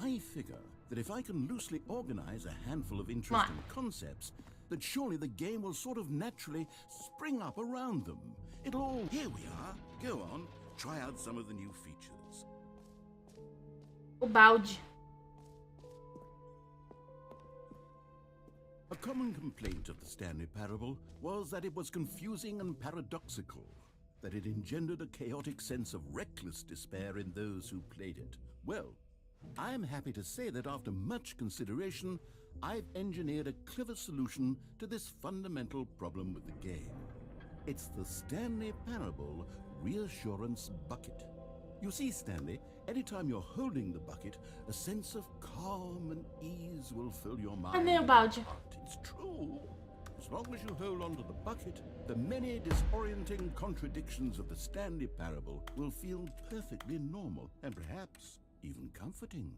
I figure that if I can loosely organize a handful of interesting concepts, that surely the game will sort of naturally spring up around them. It'll all... Here we are. Go on, try out some of the new features. O balde. A common complaint of the Stanley Parable was that it was confusing and paradoxical, that it engendered a chaotic sense of reckless despair in those who played it. Well, I am happy to say that after much consideration, I've engineered a clever solution to this fundamental problem with the game. It's the Stanley Parable Reassurance Bucket. You see, Stanley, anytime you're holding the bucket, a sense of calm and ease will fill your mind. Cadê o balde? It's true. As long as you hold on to the bucket, the many disorienting contradictions of the Stanley Parable will feel perfectly normal and perhaps even comforting.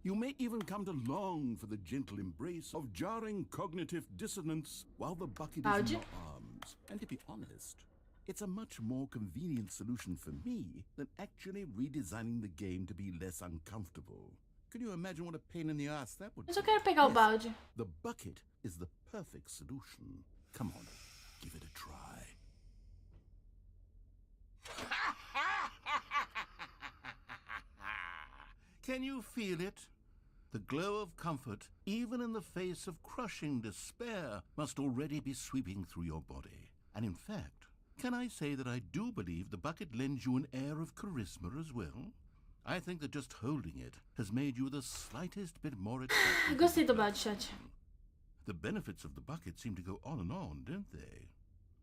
You may even come to long for the gentle embrace of jarring cognitive dissonance while the bucket is in your arms. And to be honest, it's a much more convenient solution for me than actually redesigning the game to be less uncomfortable. Can you imagine what a pain in the ass that would be? Eu só quero pegar o balde. The bucket is the perfect solution. Come on, give it a try. Can you feel it? The glow of comfort, even in the face of crushing despair, must already be sweeping through your body. And in fact, can I say that I do believe the bucket lends you an air of charisma as well? I think that just holding it has made you the slightest bit more attractive. Gostei do balde, chat. The benefits of the bucket seem to go on, don't they?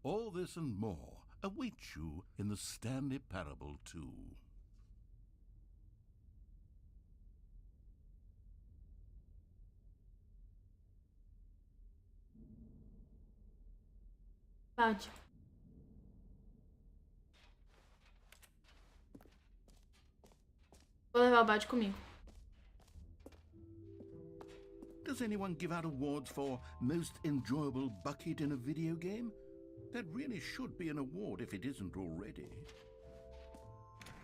All this and more await you in the Stanley Parable 2. Balde. Vou levar o balde comigo. Does anyone give out awards for most enjoyable bucket in a video game? That really should be an award if it isn't already.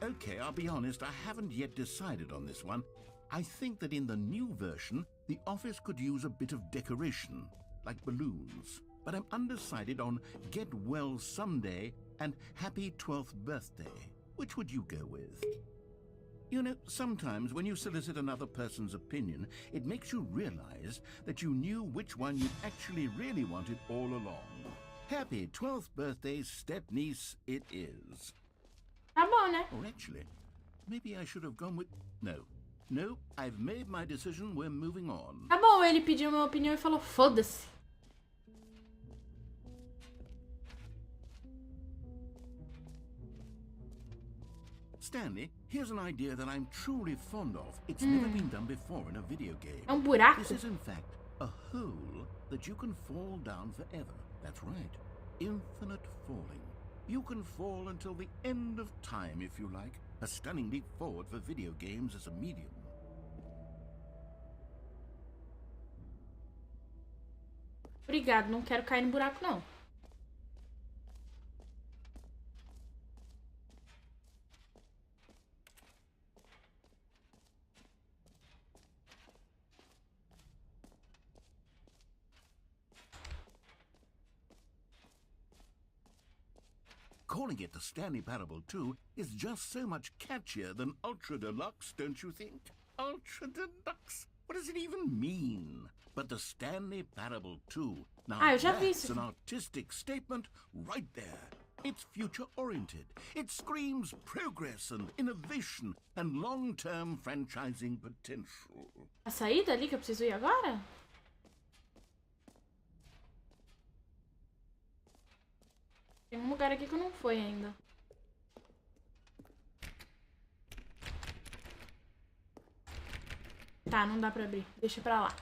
Okay, I'll be honest, I haven't yet decided on this one. I think that in the new version, the office could use a bit of decoration, like balloons. But I'm undecided on Get Well Someday and Happy 12th Birthday. Which would you go with? You know, sometimes when you solicit another person's opinion, it makes you realize that you knew which one you actually really wanted all along. Happy 12th birthday, step-niece, it is. Tá bom, né? Or actually, maybe I should have gone with... No, I've made my decision, we're moving on. Tá bom, ele pediu minha opinião e falou, foda-se. Stanley, here's an idea that I'm truly fond of. It's never been done before in a video game. É buraco? This is, in fact, a hole that you can fall down forever. That's right. Infinite falling. You can fall until the end of time, if you like. A stunning leap forward for video games as a medium. Obrigado, não quero cair no buraco, não. Calling it the Stanley Parable 2 is just so much catchier than Ultra Deluxe, don't you think? Ultra Deluxe? What does it even mean? But the Stanley Parable 2. Now eu já vi that's isso. an artistic statement right there. It's future-oriented. It screams progress and innovation and long-term franchising potential. A saída ali que eu preciso ir agora? Tem um lugar aqui que eu não fui ainda. Tá, não dá pra abrir. Deixa pra lá.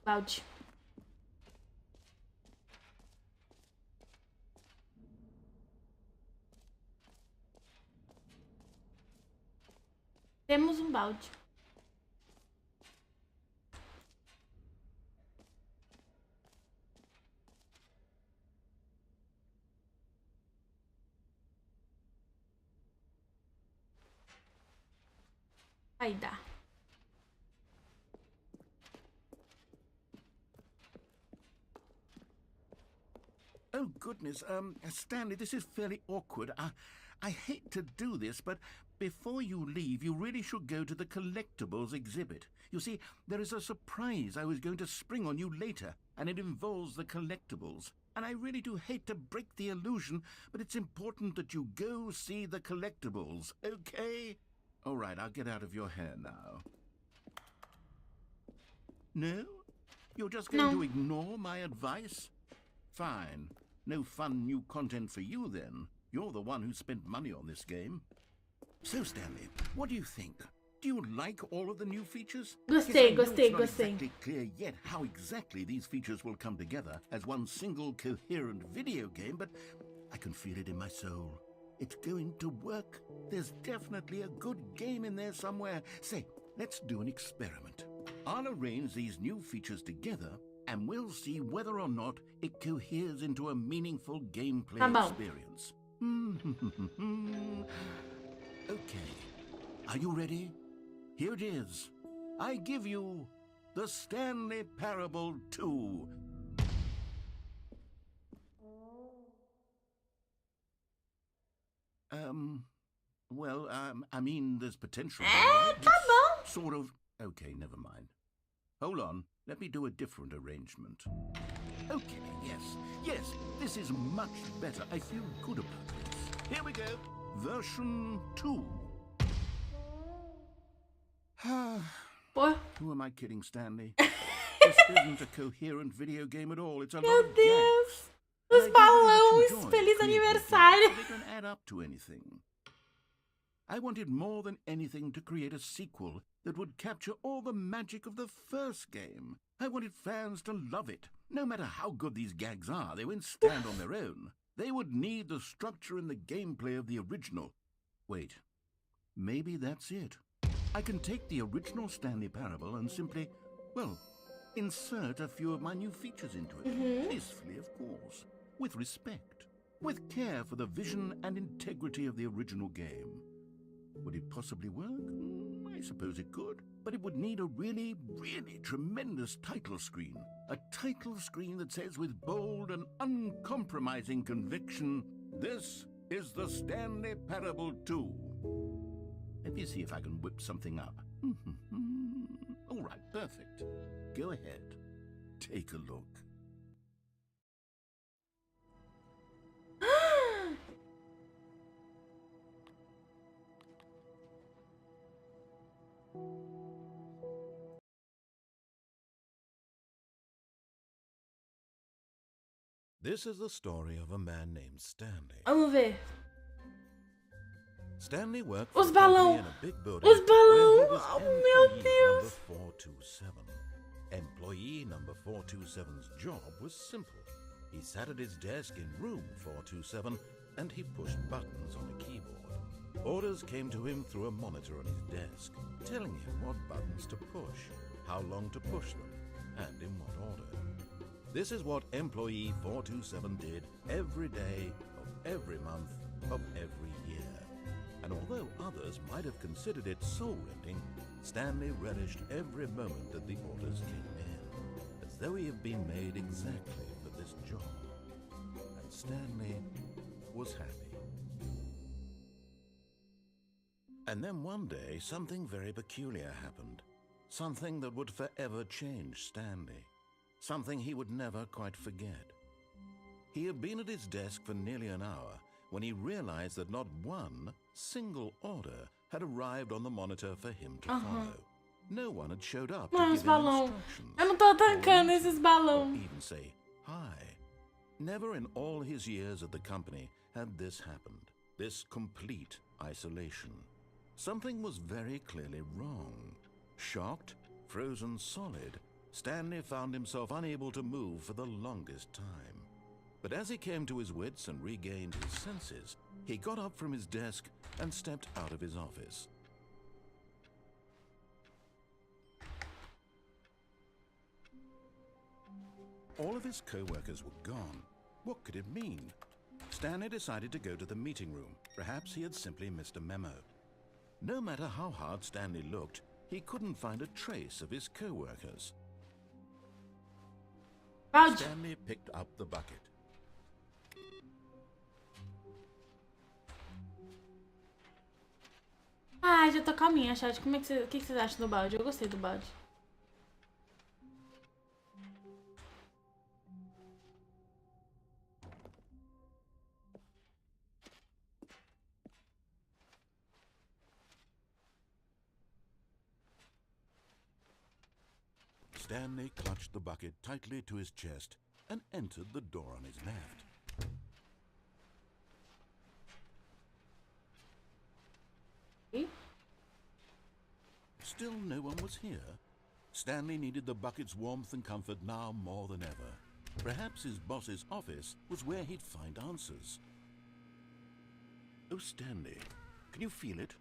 Balde. Temos um balde. Aí dá. Oh, goodness. Stanley, this is fairly awkward. I hate to do this, but before you leave, you really should go to the collectibles exhibit. You see, there is a surprise I was going to spring on you later, and it involves the collectibles. And I really do hate to break the illusion, but it's important that you go see the collectibles, okay? All right, I'll get out of your hair now. No? You're just going to ignore my advice? Fine. No fun new content for you, then. You're the one who spent money on this game. So, Stanley, what do you think? Do you like all of the new features? Gostei. It's not exactly clear yet how exactly these features will come together as one single coherent video game, but I can feel it in my soul. It's going to work. There's definitely a good game in there somewhere. Say, let's do an experiment. I'll arrange these new features together, and we'll see whether or not it coheres into a meaningful gameplay experience. Okay. Are you ready? Here it is. I give you the Stanley Parable 2. I mean, there's potential. Right? Tá bom. Sort of. Okay, never mind. Hold on. Let me do a different arrangement. Okay, yes, this is much better. I feel good about this. Here we go. Version 2. Who am I kidding, Stanley? This isn't a coherent video game at all. It's a lot of Deus. gags. Os balões. Feliz aniversário. They don't add up to anything. I wanted more than anything to create a sequel that would capture all the magic of the first game. I wanted fans to love it. No matter how good these gags are, they won't stand on their own. They would need the structure and the gameplay of the original. Wait, maybe that's it. I can take the original Stanley Parable and simply, insert a few of my new features into it. Tastefully, of course. With respect. With care for the vision and integrity of the original game. Would it possibly work? I suppose it could. But it would need a really, really tremendous title screen. A title screen that says with bold and uncompromising conviction, "This is the Stanley Parable 2. Let me see if I can whip something up. All right, perfect. Go ahead. Take a look. This is the story of a man named Stanley. Vamos ver. Stanley worked Os for a company balão. in a big building Os balão. where he was Oh, meu employee Deus. number 427. Employee number 427's job was simple. He sat at his desk in room 427 and he pushed buttons on a keyboard. Orders came to him through a monitor on his desk, telling him what buttons to push, how long to push them, and in what order. This is what employee 427 did every day of every month of every year. And although others might have considered it soul-rending, Stanley relished every moment that the orders came in, as though he had been made exactly for this job. And Stanley was happy. And then one day, something very peculiar happened. Something that would forever change Stanley. something he would never quite forget. He had been at his desk for nearly an hour when he realized that not one single order had arrived on the monitor for him to follow. No one had showed up to give him instructions. Eu não tô tancando esses balões. Or even say hi. Never in all his years at the company had this happened. This complete isolation. Something was very clearly wrong. Shocked, frozen solid, Stanley found himself unable to move for the longest time. But as he came to his wits and regained his senses, he got up from his desk and stepped out of his office. All of his co-workers were gone. What could it mean? Stanley decided to go to the meeting room. Perhaps he had simply missed a memo. No matter how hard Stanley looked, he couldn't find a trace of his co-workers. Stanley picked up the bucket. Ah, já tô calminha, chat. O que vocês acham do balde? Eu gostei do balde. Stanley clutched the bucket tightly to his chest and entered the door on his left. Still no one was here. Stanley needed the bucket's warmth and comfort now more than ever. Perhaps his boss's office was where he'd find answers. Oh, Stanley, can you feel it?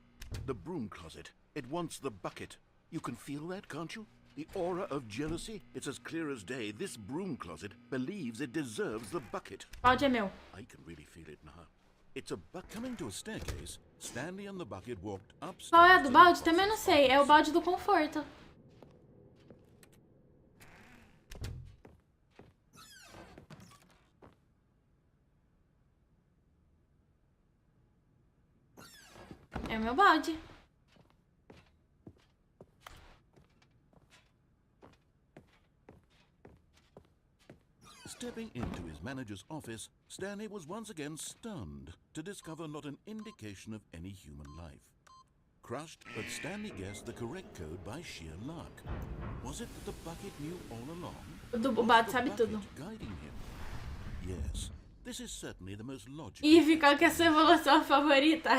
The broom closet. It wants the bucket. You can feel that, can't you? The aura of jealousy? It's as clear as day. This broom closet believes it deserves the bucket. Balde é meu. I can really feel it now. It's a bucket. Coming to a staircase, Stanley and the bucket walked upstairs. Qual é a do balde? Também não sei. É o balde do conforto. É o meu balde. Stepping into his manager's office, Stanley was once again stunned to discover not an indication of any human life. Crushed, but Stanley guessed the correct code by sheer luck. Was it that the bucket knew all along? O balde sabe tudo. Guiding him? Yes, this is certainly the most logical. Eve, qual que é a sua evolução favorita?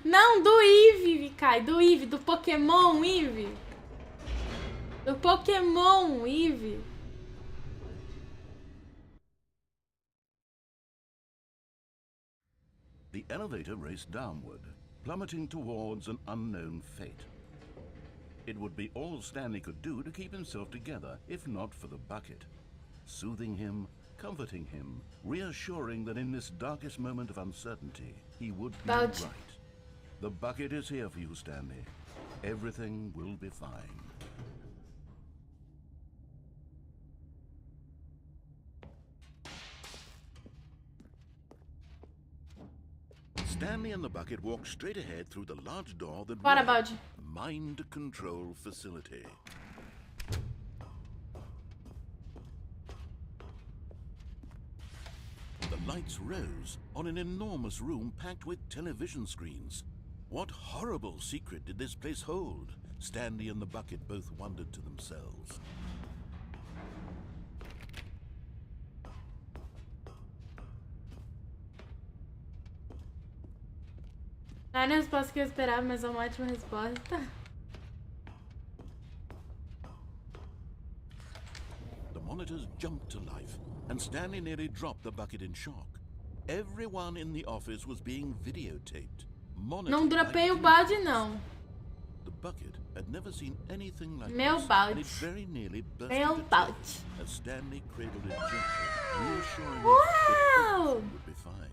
Não, do Eve, Kai, do Eve, do Pokémon Eve. Do Pokémon Eve. The elevator raced downward, plummeting towards an unknown fate. It would be all Stanley could do to keep himself together, if not for the bucket. Soothing him, comforting him, reassuring that in this darkest moment of uncertainty, he would be right. The bucket is here for you, Stanley. Everything will be fine. Stanley and the bucket walked straight ahead through the large door that read Mind Control Facility. The lights rose on an enormous room packed with television screens. What horrible secret did this place hold? Stanley and the bucket both wondered to themselves. Não era a resposta que eu esperava, mas é uma ótima resposta. The monitors jumped to life, and Stanley nearly dropped the bucket in shock. Everyone in the office was being videotaped. Não dropei o balde, não. The bucket had never seen anything like Meu this, balde. and it very nearly burst Meu into balde. tears as Stanley cradled it gently, reassuring it Uau! that everything would be fine.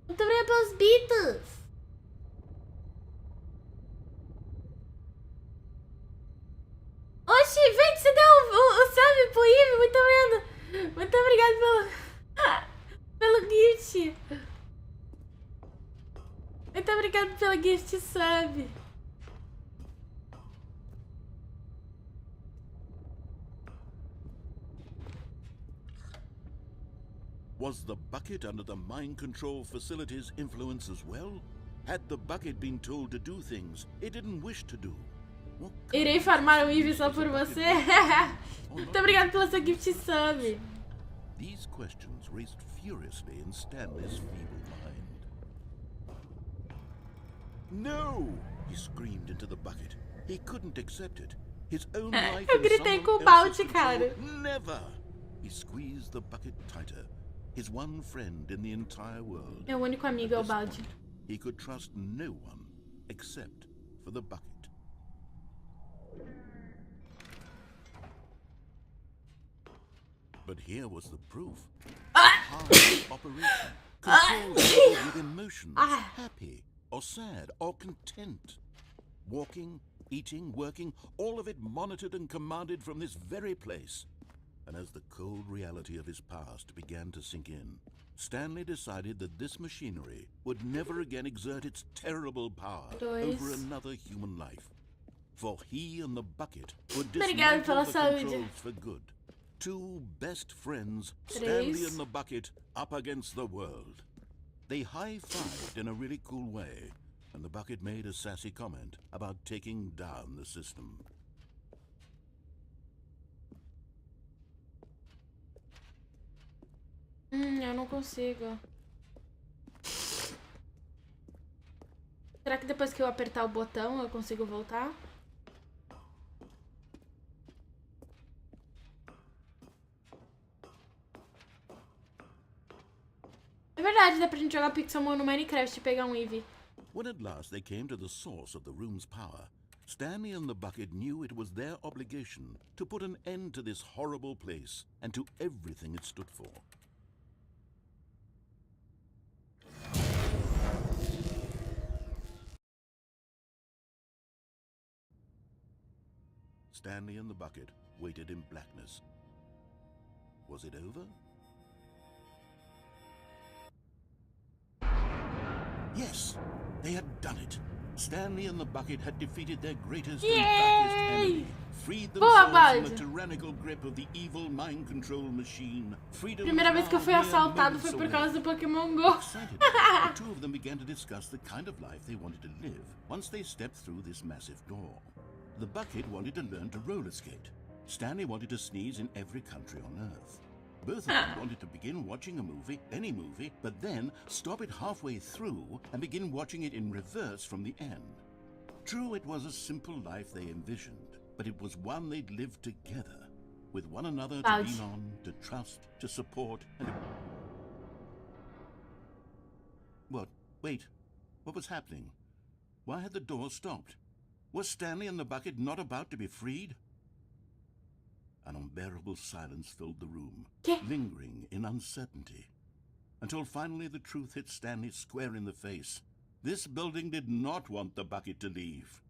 Muito obrigada pelos beats. Oxi, vem, você deu o salve pro Ive. Muito obrigado. Muito obrigado pelo gift. Muito Muito obrigado pela gift sub. Was the bucket under the mind control facility's influence as well? Had the bucket been told to do things it didn't wish to do? What kind Irei of farmar o use Eve só was por the bucket você. for? Or Muito not? obrigado pela sua gift sub. These questions raced furiously in Stanley's feeble mind. No! He screamed into the bucket. He couldn't accept it. His own life Eu in gritei someone com o else's balde, cara. control? Never! He squeezed the bucket tighter. His one friend in the entire world. Meu único amigo é o At this balde. point, he could trust no one except for the bucket. But here was the proof. Hard operation. Controls with emotions. Happy or sad or content. Walking, eating, working, all of it monitored and commanded from this very place. And as the cold reality of his past began to sink in, Stanley decided that this machinery would never again exert its terrible power over another human life. For he and the bucket would Obrigado dismantle pela the saúde. controls for good. Two best friends, Stanley Três. and the bucket, up against the world. They high-fived in a really cool way, and the bucket made a sassy comment about taking down the system. Eu não consigo. Será que depois que eu apertar o botão eu consigo voltar? É verdade, dá pra gente jogar Pixelmon no Minecraft e pegar um Eevee. When at last they came to the source of the room's power, Stanley and the bucket knew it was their obligation to put an end to this horrible place and to everything it stood for. Stanley and the bucket waited in blackness. Was it over? Yes, they had done it. Stanley and the bucket had defeated their greatest and darkest enemy, freed Boa, themselves from Balde. the tyrannical grip of the evil mind control machine. Freedom Primeira was vez que eu now fui mere assaltado moments foi por away. causa do Pokémon GO. Excited, the two of them began to discuss the kind of life they wanted to live once they stepped through this massive door. The bucket wanted to learn to roller skate. Stanley wanted to sneeze in every country on Earth. Both of them wanted to begin watching a movie, any movie, but then stop it halfway through and begin watching it in reverse from the end. True, it was a simple life they envisioned, but it was one they'd lived together, with one another to lean on, to trust, to support, and... What? Wait. What was happening? Why had the door stopped? Was Stanley and the bucket not about to be freed? An unbearable silence filled the room, lingering in uncertainty, until finally the truth hit Stanley square in the face. This building did not want the bucket to leave.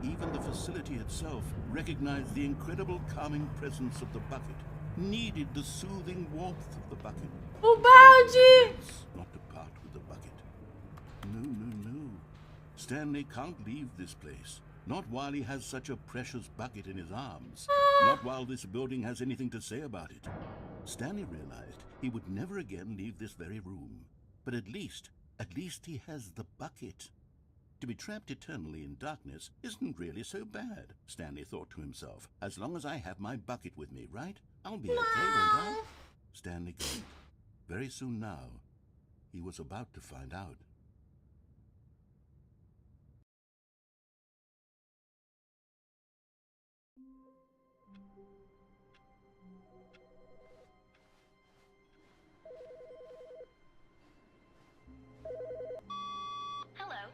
Even the facility itself recognized the incredible calming presence of the bucket, needed the soothing warmth of the bucket. O balde! Not to part with the bucket. No. Stanley can't leave this place. Not while he has such a precious bucket in his arms. Not while this building has anything to say about it. Stanley realized he would never again leave this very room. But at least he has the bucket. To be trapped eternally in darkness isn't really so bad, Stanley thought to himself. As long as I have my bucket with me, right? I'll be okay, won't I? Stanley grinned. Very soon now, he was about to find out. Hello.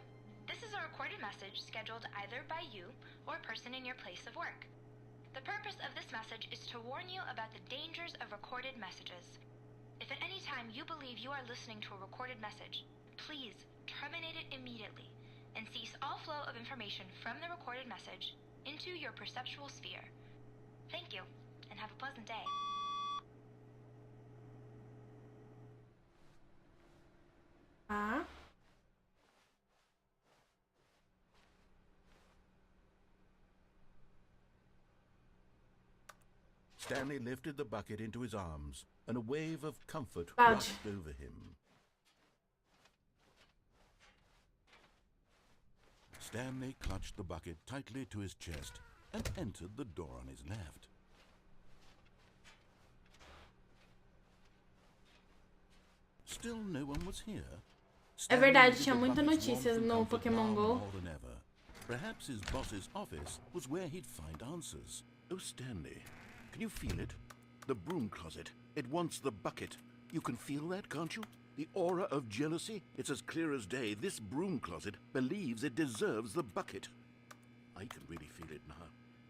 This is a recorded message scheduled either by you or a person in your place of work. The purpose of this message is to warn you about the dangers of recorded messages. If at any time you believe you are listening to a recorded message, please terminate it immediately and cease all flow of information from the recorded message into your perceptual sphere. Thank you, and have a pleasant day. Ah. Stanley lifted the bucket into his arms, and a wave of comfort Balde. rushed over him. Stanley clutched the bucket tightly to his chest and entered the door on his left. Still no one was here. É verdade, Stanley tinha needed the muita bucket's notícia warmth and no comfort Pokémon now Go. more than ever. Perhaps his boss's office was where he'd find answers. Oh, Stanley, can you feel it? The broom closet. It wants the bucket. You can feel that, can't you? The aura of jealousy? It's as clear as day. This broom closet believes it deserves the bucket. I can really feel it now.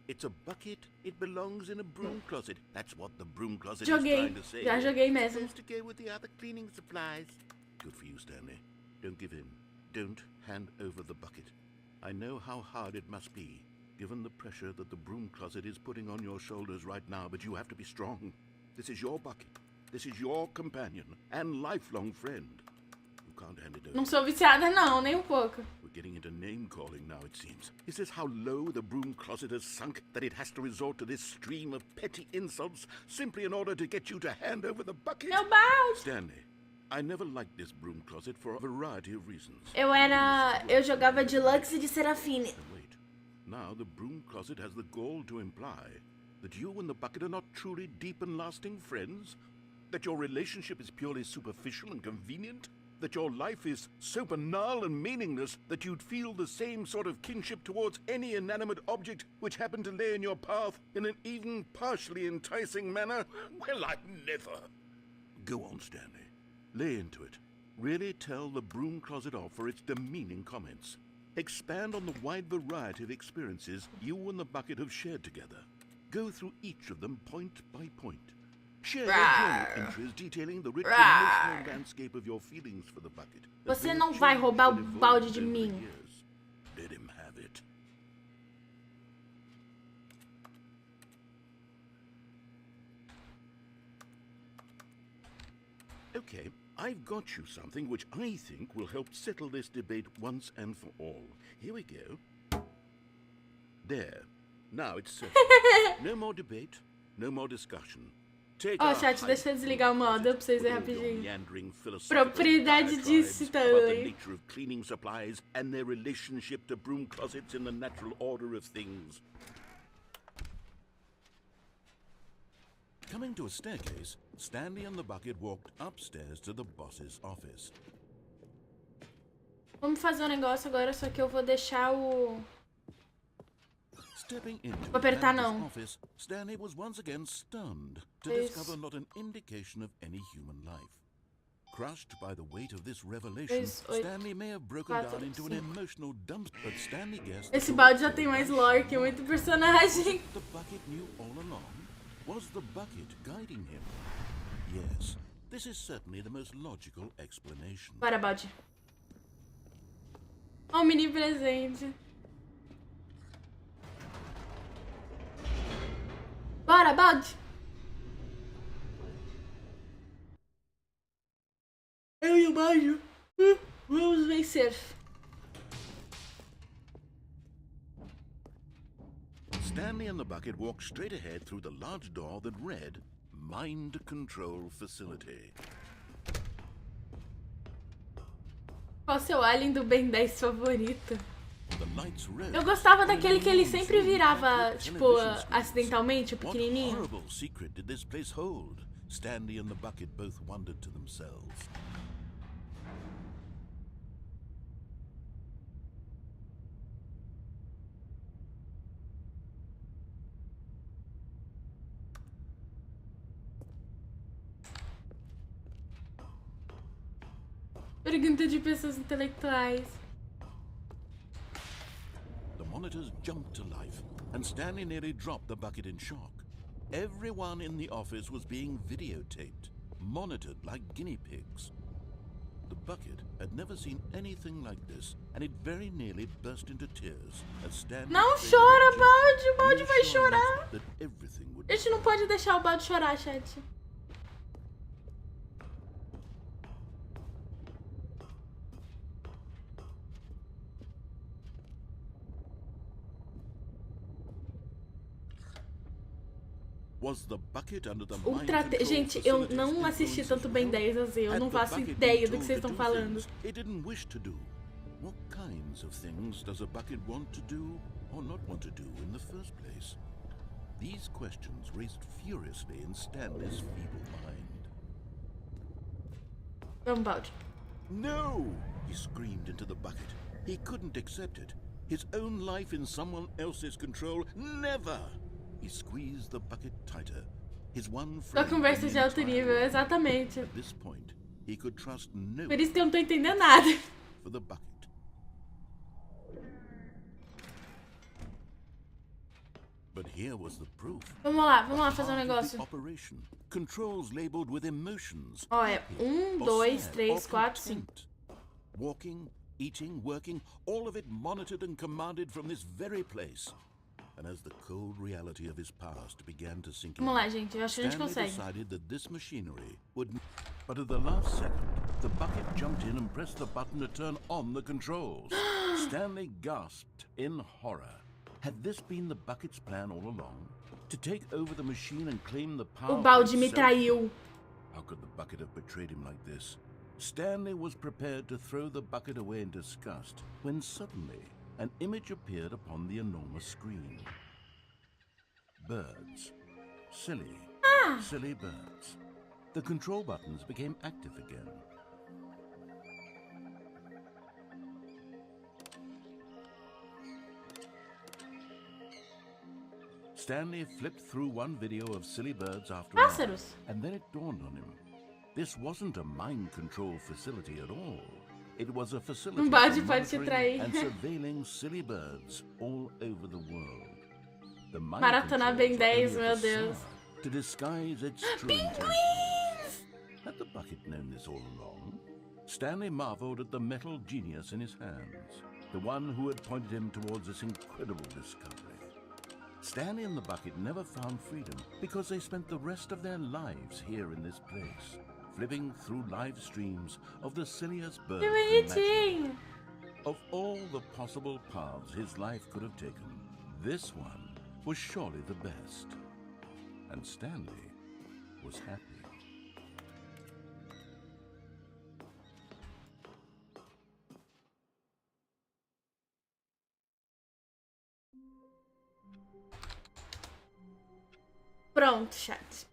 It's a bucket. It belongs in a broom closet. That's what the broom closet is Joguei. trying to say. Já joguei It's mesmo. supposed to go with the other cleaning supplies. Good for you, Stanley. Don't give in. Don't hand over the bucket. I know how hard it must be, given the pressure that the broom closet is putting on your shoulders right now, but you have to be strong. This is your bucket. This is your companion and lifelong friend. You can't hand it over. Não sou viciada não, nem um pouco. We're getting into name-calling now, it seems. Is this how low the broom closet has sunk, that it has to resort to this stream of petty insults simply in order to get you to hand over the bucket? Meu balde! Stanley, I never liked this broom closet for a variety of reasons. Eu jogava Deluxe de Serafine. And wait, now the broom closet has the gall to imply that you and the bucket are not truly deep and lasting friends? That your relationship is purely superficial and convenient? That your life is so banal and meaningless that you'd feel the same sort of kinship towards any inanimate object which happened to lay in your path in an even partially enticing manner? Well, I never. Go on, Stanley. Lay into it. Really tell the broom closet off for its demeaning comments. Expand on the wide variety of experiences you and the bucket have shared together. Go through each of them point by point. Share your journal entries detailing the rich emotional landscape of your feelings for the bucket. Você não vai roubar o balde de mim. Let him have it. Okay, I've got you something which I think will help settle this debate once and for all. Here we go. There. Now it's settled. No more debate, no more discussion. Ó, chat, deixa eu desligar o modo pra vocês verem rapidinho. Propriedade de Stanley. Nature of cleaning supplies and their relationship to broom closets in the natural order of things. Coming to a staircase, Stanley and the bucket walked upstairs to the boss's office. Vamos fazer um negócio agora, só que eu vou deixar o... Stepping into Vou apertar Stanley's não. office, Stanley was once again stunned to Isso. discover not an indication of any human life. Crushed by the weight of this revelation, Isso, oito, Stanley may have broken quatro, down into an cinco. emotional dump, but Stanley guessed Esse balde já tem mais lore que muito personagem. the bucket knew all along. Was the bucket guiding him? Yes, this is certainly the most logical explanation. Bora, balde. Ó, um mini presente. Bora, balde. Eu e o balde. Vamos vencer. Stanley and the bucket walked straight ahead through the large door that read, Mind Control Facility. Qual o seu alien do Ben 10 favorito? The lights rose. Eu gostava daquele que ele sempre virava, tipo, acidentalmente, What pequenininho. horrible secret did this place hold? Stanley and the bucket both wondered to themselves. Pergunta de pessoas intelectuais. The monitors jumped to life, and Stanley nearly dropped the bucket in shock. Everyone in the office was being videotaped, monitored like guinea pigs. The bucket had never seen anything like this, and it very nearly burst into tears as Stanley... Não chora, balde! O balde vai reassured chorar. that everything would A gente não pode deixar o balde chorar, chat. Was the bucket under the Gente, eu não assisti tanto Ben 10 assim, eu não faço ideia do que vocês estão falando. It didn't wish to do. What kinds of things does a bucket want to do or not want to do in the first place? These questions raced furiously in Stanley's feeble mind. Vamos, balde. No! He screamed into the bucket. He couldn't accept it. His own life in someone else's control. Never! He squeezed the bucket tighter. His one Só friend conversa de alto nível, exatamente. At this point, he could trust no Por isso que eu não tô entendendo nada. for the bucket. But here was the proof. Vamos lá fazer um negócio. Operation. Controls labeled with emotions. Ó, é 1, 2, 3, 4, 5. Walking, eating, working, all of it monitored and commanded from this very place. And as the cold reality of his past began to sink in, Vamos lá, gente, eu acho que a gente Stanley consegue. decided that this machinery would... But at the last second, the bucket jumped in and pressed the button to turn on the controls. Stanley gasped in horror. Had this been the bucket's plan all along? To take over the machine and claim the power? O balde me itself? traiu. How could the bucket have betrayed him like this? Stanley was prepared to throw the bucket away in disgust when suddenly an image appeared upon the enormous screen. Birds. Silly, silly birds. The control buttons became active again. Stanley flipped through one video of silly birds after another, Pássaros. and then it dawned on him. This wasn't a mind control facility at all. It was a facility for balde pode te monitoring trair. and surveilling silly birds all over the world. The mind Maratonar Ben controls 10, were meu only a Deus. facade to disguise its true intentions. Pinguins! Had the bucket known this all along? Stanley marveled at the metal genius in his hands, the one who had pointed him towards this incredible discovery. Stanley and the bucket never found freedom because they spent the rest of their lives here in this place, flipping through live streams of the silliest birds Que imaginable. bonitinho. Of all the possible paths his life could have taken, this one was surely the best. And Stanley was happy. Pronto, chat.